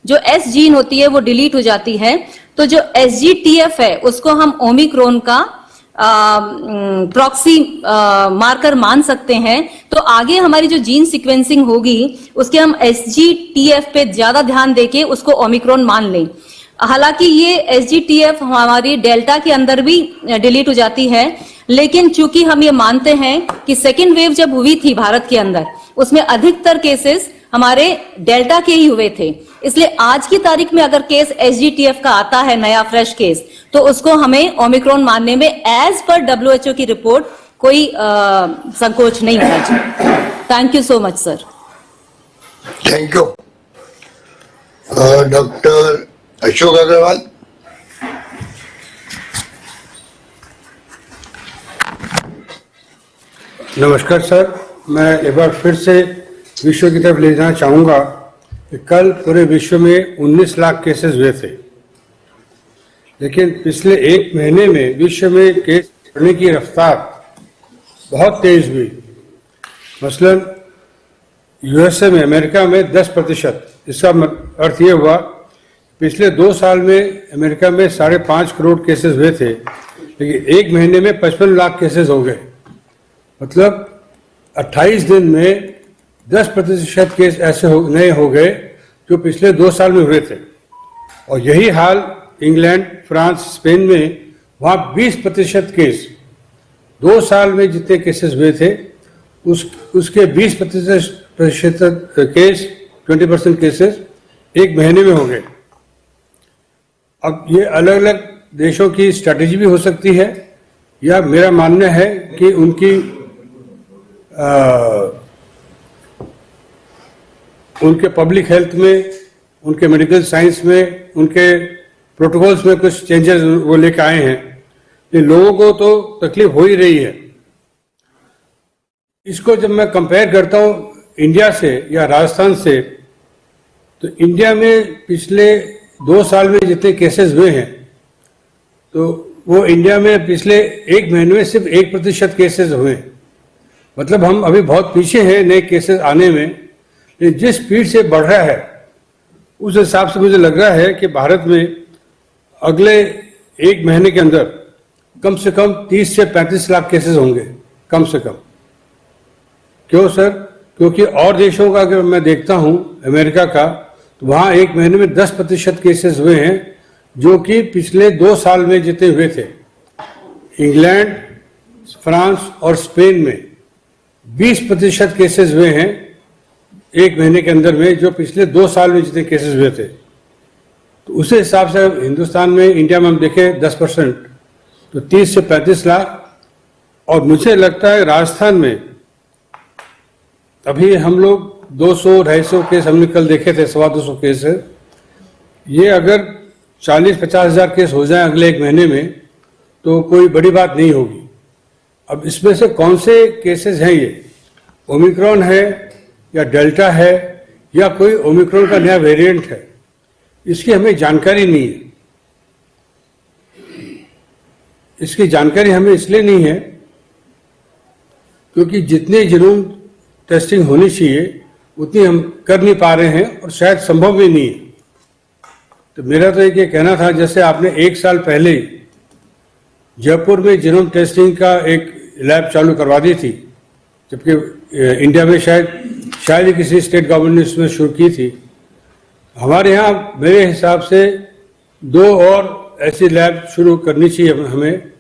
जो एस जीन होती है वो डिलीट हो जाती है, तो जो SGTF है उसको हम ओमिक्रॉन का प्रॉक्सी मार्कर मान सकते हैं। तो आगे हमारी जो जीन सीक्वेंसिंग होगी उसके हम SGTF पे ज्यादा ध्यान देके उसको ओमिक्रॉन मान लें। हालांकि ये SGTF हमारी डेल्टा के अंदर भी डिलीट हो जाती है, लेकिन चूंकि हम ये मानते हैं कि 2nd वेव जब हुई थी भारत के अंदर उसमें अधिकतर केसेस हमारे डेल्टा के ही हुए थे, इसलिए आज की तारीख में अगर केस एसजीटीएफ का आता है, नया फ्रेश केस, तो उसको हमें ओमिक्रॉन मानने में एज पर WHO की रिपोर्ट कोई संकोच नहीं होना चाहिए। Thank you so much sir. Thank you. Doctor Ashok Agrawal. नमस्कार सर, मैं एक बार फिर से विश्व की तरफ ले जाना चाहूँगा कि कल पूरे विश्व में 19 लाख केसेस हुए थे, लेकिन पिछले एक महीने में विश्व में केस बढ़ने की रफ्तार बहुत तेज हुई। मसलन यूएसए में, अमेरिका में 10%। इसका अर्थ ये हुआ पिछले 2 साल में अमेरिका में 5.5 करोड़ केसेस हुए थे, लेकिन एक महीने में 55 लाख केसेस हो गए। मतलब 28 दिन में 10% केस ऐसे नए हो गए जो पिछले 2 साल में हुए थे। और यही हाल इंग्लैंड, फ्रांस, स्पेन में, वहाँ 20% केस 2 साल में जितने केसेस हुए थे उसके 20% केस, 20% केसेस एक महीने में हो गए। अब ये अलग अलग देशों की स्ट्रैटेजी भी हो सकती है, या मेरा मानना है कि उनके पब्लिक हेल्थ में, उनके मेडिकल साइंस में, उनके प्रोटोकॉल्स में कुछ चेंजेस वो लेकर आए हैं। लेकिन लोगों को तो तकलीफ हो ही रही है। इसको जब मैं कंपेयर करता हूँ इंडिया से या राजस्थान से, तो इंडिया में पिछले 2 साल में जितने केसेस हुए हैं, तो वो इंडिया में पिछले एक महीने में सिर्फ 1% केसेस हुए हैं। मतलब हम अभी बहुत पीछे हैं नए केसेस आने में। लेकिन जिस स्पीड से बढ़ रहा है उस हिसाब से मुझे लग रहा है कि भारत में अगले एक महीने के अंदर कम से कम 30 से 35 लाख केसेस होंगे, कम से कम। क्यों सर? क्योंकि और देशों का अगर मैं देखता हूं, अमेरिका का, तो वहां एक महीने में 10% केसेस हुए हैं, जो कि पिछले 2 साल में जितने हुए थे। इंग्लैंड, फ्रांस और स्पेन में 20% केसेस हुए हैं एक महीने के अंदर में, जो पिछले 2 साल में जितने केसेस हुए थे। तो उस हिसाब से हिंदुस्तान में, इंडिया में हम देखें 10%, तो 30 से 35 लाख। और मुझे लगता है राजस्थान में अभी हम लोग 200-250 केस हमने कल देखे थे, 225 केस है। ये अगर 40-50 हज़ार केस हो जाए अगले एक महीने में तो कोई बड़ी बात नहीं होगी। अब इसमें से कौन से केसेस हैं, ये ओमिक्रॉन है या डेल्टा है या कोई ओमिक्रॉन का नया वेरिएंट है, इसकी हमें जानकारी नहीं है। इसकी जानकारी हमें इसलिए नहीं है क्योंकि जितने जीनोम टेस्टिंग होनी चाहिए उतनी हम कर नहीं पा रहे हैं, और शायद संभव भी नहीं है। तो मेरा तो एक ये कहना था, जैसे आपने 1 साल पहले जयपुर में जीनोम टेस्टिंग का एक लैब चालू करवा दी थी, जबकि इंडिया में शायद ही किसी स्टेट गवर्नमेंट ने इसमें शुरू की थी। हमारे यहाँ मेरे हिसाब से 2 और ऐसी लैब शुरू करनी चाहिए हमें,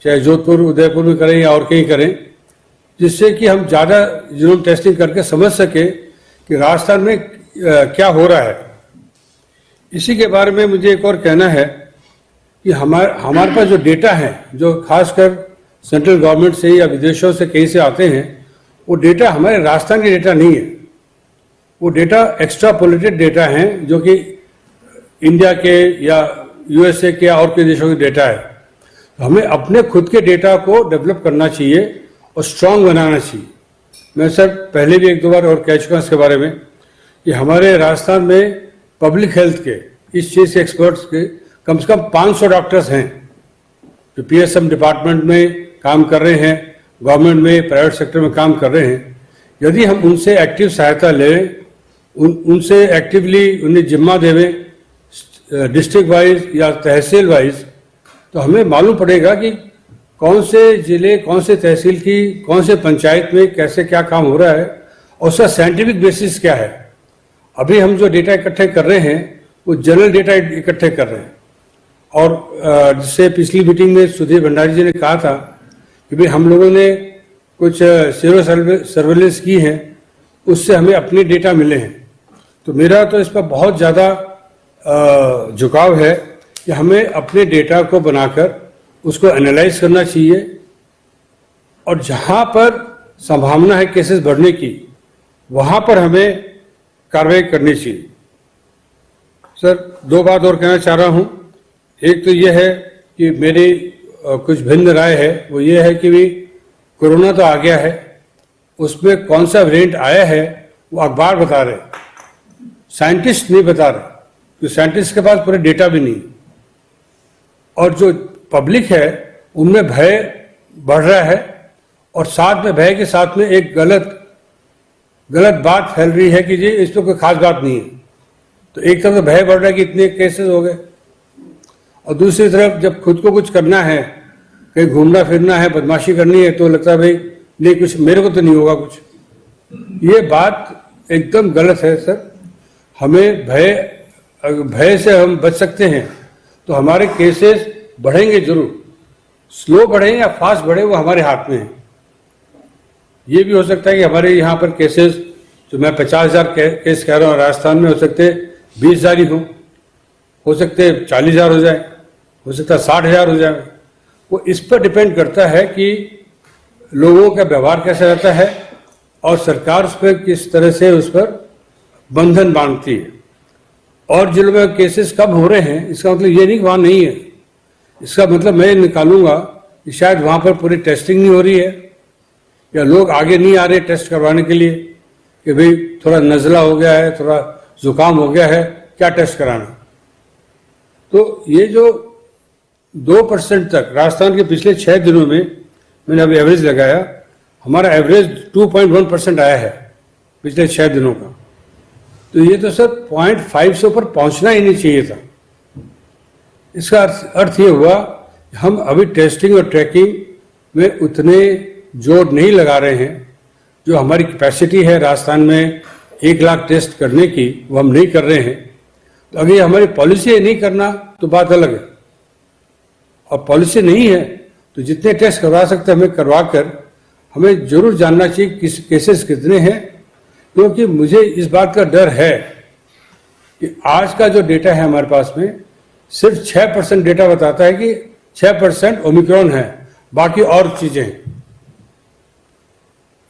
चाहे जोधपुर, उदयपुर में करें या और कहीं करें, जिससे कि हम ज़्यादा जीनोम टेस्टिंग करके समझ सके कि राजस्थान में क्या हो रहा है। इसी के बारे में मुझे एक और कहना है कि हमारे पास जो डेटा है, जो खासकर सेंट्रल गवर्नमेंट से या विदेशों से कहीं से आते हैं, वो डेटा हमारे राजस्थान के डेटा नहीं है। वो डेटा एक्स्ट्रापोलेटेड डेटा हैं, जो कि इंडिया के या यूएसए के और कई देशों के डेटा है। तो हमें अपने खुद के डेटा को डेवलप करना चाहिए और स्ट्रांग बनाना चाहिए। मैं सर पहले भी 1-2 बार और कह चुका इसके बारे में कि हमारे राजस्थान में पब्लिक हेल्थ के इस चीज़ के एक्सपर्ट्स के कम से कम 500 डॉक्टर्स हैं जो पीएसएम डिपार्टमेंट में काम कर रहे हैं, गवर्नमेंट में, प्राइवेट सेक्टर में काम कर रहे हैं। यदि हम उनसे एक्टिव सहायता लें, उनसे एक्टिवली उन्हें जिम्मा देवें डिस्ट्रिक्ट वाइज या तहसील वाइज, तो हमें मालूम पड़ेगा कि कौन से जिले, कौन से तहसील की, कौन से पंचायत में कैसे क्या काम हो रहा है और उसका साइंटिफिक बेसिस क्या है। अभी हम जो डेटा इकट्ठे कर रहे हैं वो जनरल डेटा इकट्ठे कर रहे हैं। और जिससे पिछली मीटिंग में सुधीर भंडारी जी ने कहा था कि भाई हम लोगों ने कुछ सीरो सर्वेलेंस की है, उससे हमें अपने डेटा मिले हैं। तो मेरा तो इस पर बहुत ज़्यादा झुकाव है कि हमें अपने डेटा को बनाकर उसको एनालाइज करना चाहिए और जहाँ पर संभावना है केसेस बढ़ने की वहाँ पर हमें कार्रवाई करनी चाहिए। सर, दो बात और कहना चाह रहा हूँ। एक तो ये है कि मेरी कुछ भिन्न राय है, वो ये है कि भी कोरोना तो आ गया है, उसमें कौन सा वेरिएंट आया है वो अखबार बता रहे, साइंटिस्ट नहीं बता रहे, क्योंकि साइंटिस्ट के पास पूरे डेटा भी नहीं। और जो पब्लिक है उनमें भय बढ़ रहा है और साथ में भय के साथ में एक गलत बात फैल रही है कि जी इस पर कोई खास बात नहीं है। तो एक तरफ तो भय बढ़ रहा है कि इतने केसेस हो गए, और दूसरी तरफ जब खुद को कुछ करना है, कहीं घूमना फिरना है, बदमाशी करनी है, तो लगता है भाई नहीं, कुछ मेरे को तो नहीं होगा कुछ। ये बात एकदम गलत है सर। हमें भय से हम बच सकते हैं तो हमारे केसेस बढ़ेंगे जरूर, स्लो बढ़े या फास्ट बढ़े वो हमारे हाथ में है। ये भी हो सकता है कि हमारे यहाँ पर केसेस जो मैं 50,000 केस कह रहा हूँ राजस्थान में, हो सकते 20,000 ही हो सकते 40,000 हो जाए, हो सकता 60,000 हो जाए। वो इस पर डिपेंड करता है कि लोगों का व्यवहार कैसा रहता है और सरकार उस पर किस तरह से उस पर बंधन बांधती है। और जिलों में केसेस कम हो रहे हैं इसका मतलब ये नहीं कि वहाँ नहीं है, इसका मतलब मैं निकालूंगा कि शायद वहाँ पर पूरी टेस्टिंग नहीं हो रही है या लोग आगे नहीं आ रहे टेस्ट करवाने के लिए कि भाई थोड़ा नज़ला हो गया है, थोड़ा जुकाम हो गया है, क्या टेस्ट कराना। तो ये जो 2% तक राजस्थान के पिछले 6 दिनों में मैंने अभी एवरेज लगाया, हमारा एवरेज 2.1% आया है पिछले 6 दिनों का। तो ये तो सर 0.5 से ऊपर पहुंचना ही नहीं चाहिए था। इसका अर्थ ये हुआ हम अभी टेस्टिंग और ट्रैकिंग में उतने जोर नहीं लगा रहे हैं। जो हमारी कैपेसिटी है राजस्थान में 1 लाख टेस्ट करने की, वो हम नहीं कर रहे हैं। तो अगर ये हमारी पॉलिसी है नहीं करना तो बात अलग है, और पॉलिसी नहीं है तो जितने टेस्ट करवा सकते हैं हमें करवा कर हमें जरूर जानना चाहिए किस केसेस कितने हैं। क्योंकि मुझे इस बात का डर है कि आज का जो डेटा है हमारे पास में सिर्फ 6% डेटा बताता है कि 6% ओमिक्रॉन है, बाकी और चीजें हैं।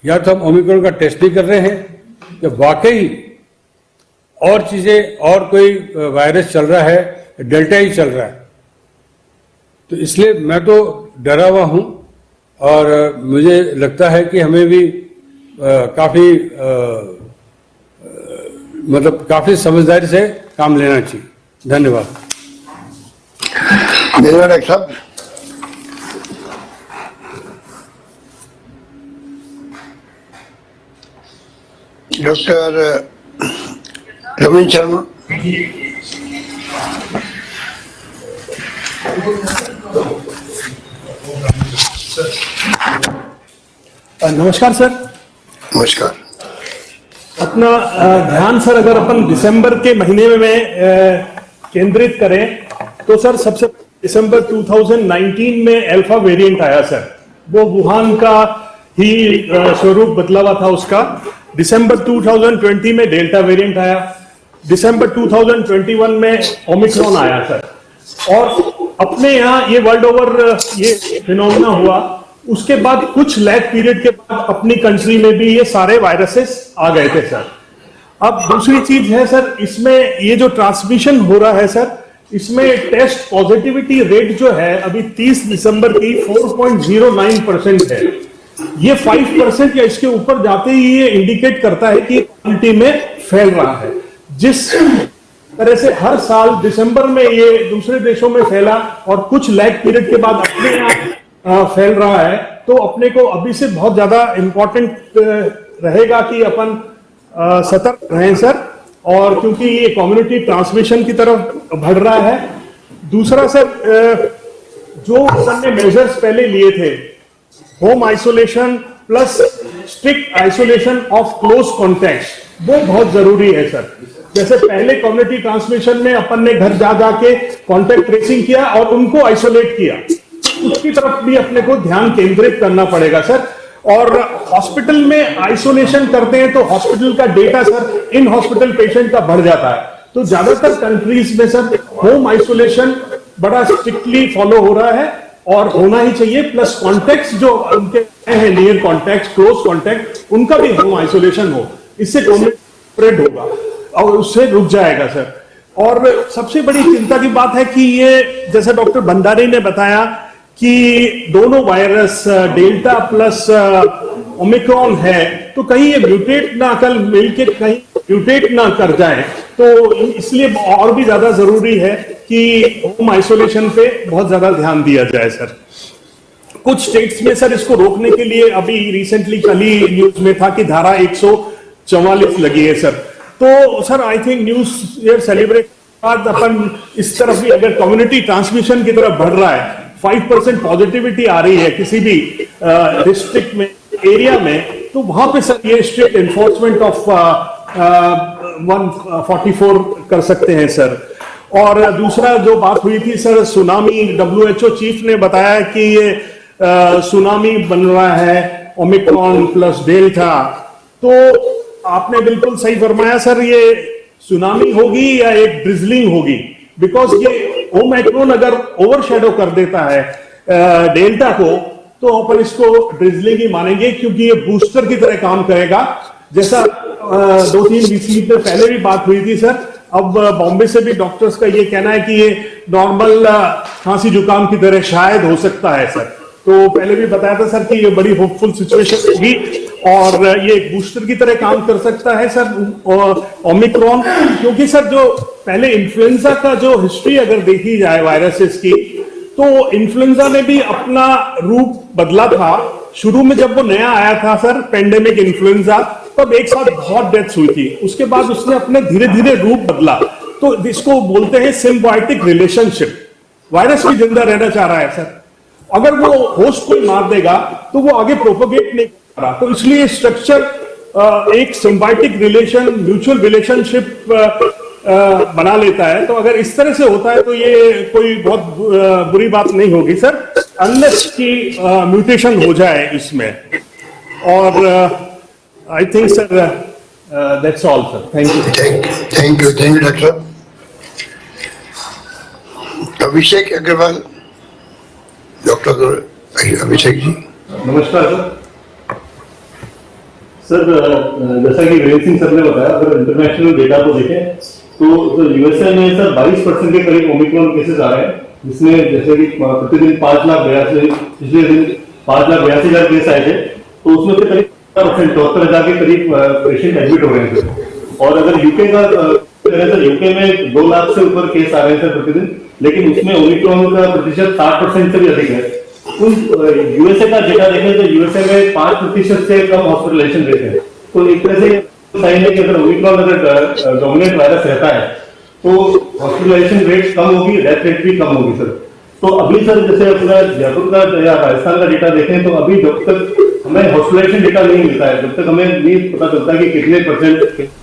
या तो हम ओमिक्रॉन का टेस्ट नहीं कर रहे हैं या वाकई और चीजें और कोई वायरस चल रहा है, डेल्टा ही चल रहा है। तो इसलिए मैं तो डरा हुआ हूं और मुझे लगता है कि हमें भी काफी समझदारी से काम लेना चाहिए। धन्यवाद। धन्यवाद साहब। डॉक्टर रविंद्र शर्मा। नमस्कार सर। नमस्कार। अपना ध्यान सर अगर अपन दिसंबर के महीने में केंद्रित करें तो सर सबसे दिसंबर 2019 में अल्फा वेरिएंट आया सर, वो वुहान का ही स्वरूप बदला हुआ था उसका। दिसंबर 2020 में डेल्टा वेरिएंट आया, दिसंबर 2021 में ओमिक्रॉन आया सर। और अपने यहाँ ये वर्ल्ड ओवर ये फिनोमेना हुआ, उसके बाद कुछ लैग पीरियड के बाद अपनी कंट्री में भी ये सारे वायरसेस आ गए थे सर। अब दूसरी चीज है सर, इसमें ये जो ट्रांसमिशन हो रहा है सर, इसमें टेस्ट पॉजिटिविटी रेट जो है अभी 30 दिसंबर की 4.09% है। ये 5% या इसके ऊपर जाते ही ये इंडिकेट करता है कि कम्युनिटी में फैल रहा है। जिस तरह से हर साल दिसंबर में ये दूसरे देशों में फैला और कुछ लैग पीरियड के बाद अपने यहाँ फैल रहा है, तो अपने को अभी से बहुत ज्यादा इंपॉर्टेंट रहेगा कि अपन सतर्क रहें सर। और क्योंकि ये कम्युनिटी ट्रांसमिशन की तरफ बढ़ रहा है। दूसरा सर, जो अपन ने मेजर्स पहले लिए थे, home isolation plus strict isolation of close contacts, वो बहुत जरूरी है सर। जैसे पहले कम्युनिटी ट्रांसमिशन में अपन ने घर जा जाके कॉन्टैक्ट ट्रेसिंग किया और उनको आइसोलेट किया, उसकी तरफ भी अपने को ध्यान केंद्रित करना पड़ेगा सर। और हॉस्पिटल में आइसोलेशन करते हैं तो हॉस्पिटल का data sir in hospital patient का बढ़ जाता है। तो ज्यादातर कंट्रीज में सर होम आइसोलेशन बड़ा स्ट्रिक्टली फॉलो हो रहा है और होना ही चाहिए। प्लस कॉन्टेक्ट जो उनके हैं नियर कॉन्टेक्ट, क्लोज कॉन्टेक्ट, उनका भी होम आइसोलेशन हो, इससे कोविड स्प्रेड होगा और उससे रुक जाएगा सर। और सबसे बड़ी चिंता की बात है कि ये जैसे डॉक्टर भंडारी ने बताया कि दोनों वायरस डेल्टा प्लस ओमिक्रॉन है, तो कहीं ये म्यूटेट ना कर मिलके कहीं म्यूटेट ना कर जाए, तो इसलिए और भी ज्यादा जरूरी है कि होम आइसोलेशन पे बहुत ज्यादा ध्यान दिया जाए सर। कुछ स्टेट्स में सर इसको रोकने के लिए अभी रिसेंटली कल ही न्यूज में था कि धारा 144 लगी है सर। तो sir I think news year celebrate बाद अपन इस तरफ भी अगर कम्युनिटी ट्रांसमिशन की तरफ बढ़ रहा है, 5% पॉजिटिविटी आ रही है किसी भी डिस्ट्रिक्ट में, एरिया में, तो वहां पे सर ये स्ट्रिक्ट एनफोर्समेंट ऑफ 144 कर सकते हैं सर। और दूसरा जो बात हुई थी सर सुनामी, WHO चीफ ने बताया कि ये सुनामी बन रहा है ओमिक्रॉन प्लस डेल्टा, तो आपने बिल्कुल सही फरमाया सर, ये सुनामी होगी या एक ड्रिजलिंग होगी, बिकॉज ये ओमिक्रॉन अगर ओवरशैडो कर देता है डेल्टा को, तो अपन इसको ड्रिजलिंग ही मानेंगे, क्योंकि ये बूस्टर की तरह काम करेगा। जैसा 2-3 वीक पहले भी बात हुई थी सर, अब बॉम्बे से भी डॉक्टर्स का ये कहना है कि ये नॉर्मल खांसी जुकाम की तरह शायद हो सकता है सर। तो पहले भी बताया था सर कि ये बड़ी होपफुल सिचुएशन होगी और ये एक बूस्टर की तरह काम कर सकता है सर ओमिक्रॉन, क्योंकि सर जो पहले इन्फ्लुएंजा का जो हिस्ट्री अगर देखी जाए वायरसेस की, तो इन्फ्लुएंजा ने भी अपना रूप बदला था। शुरू में जब वो नया आया था सर पेंडेमिक इन्फ्लुएंजा, तब एक साथ बहुत डेथ्स हुई थी, उसके बाद उसने अपने धीरे धीरे रूप बदला। तो इसको बोलते हैं सिम्बायोटिक रिलेशनशिप। वायरस भी जिंदा रहना चाह रहा है सर, अगर वो होस्ट को मार देगा तो वो आगे प्रोपोगेट नहीं कर रहा, तो इसलिए स्ट्रक्चर एक सिम्बायोटिक रिलेशन, म्यूचुअल रिलेशनशिप बना लेता है। तो अगर इस तरह से होता है तो ये कोई बहुत बुरी बात नहीं होगी सर, अनलेस की म्यूटेशन हो जाए इसमें। और I think sir that's all sir, thank you doctor Abhishek Agarwal. Doctor Abhishek ji नमस्कार सर। जैसा कि वीरेंद्र सिंह सर ने बताया, अगर इंटरनेशनल डेटा को देखें तो यूएसए में सर 22% के करीब ओमिक्रॉन केसेस आ रहे हैं, जिसमें जैसे कि प्रतिदिन 5,82,000 पिछले दिन 5,82,000 केस आए थे, तो उसमें से करीब 74,000 के करीब पेशेंट एडमिट हो रहे हैं। और अगर यूके का सर, यूके में 2 लाख से ऊपर केस आ रहे हैं सर प्रतिदिन, लेकिन उसमें ओमिक्रॉन का प्रतिशत 60% से भी अधिक है। यूएसए का डेटा देखें तो यूएसए में 5% से कम हॉस्पिटलाइजेशन रेट है। तो एक तरह से साइन है कि अगर ओमिक्रॉन अगर डोमिनेंट वायरस रहता है तो हॉस्पिटलाइजेशन रेट कम होगी, डेथ रेट भी कम होगी सर। तो अभी सर जैसे अपना जयपुर का या राजस्थान का डेटा देखें तो अभी जब तक हमें हॉस्पिटलाइजेशन डेटा नहीं मिलता है, जब तक हमें नहीं पता चलता कि कितने %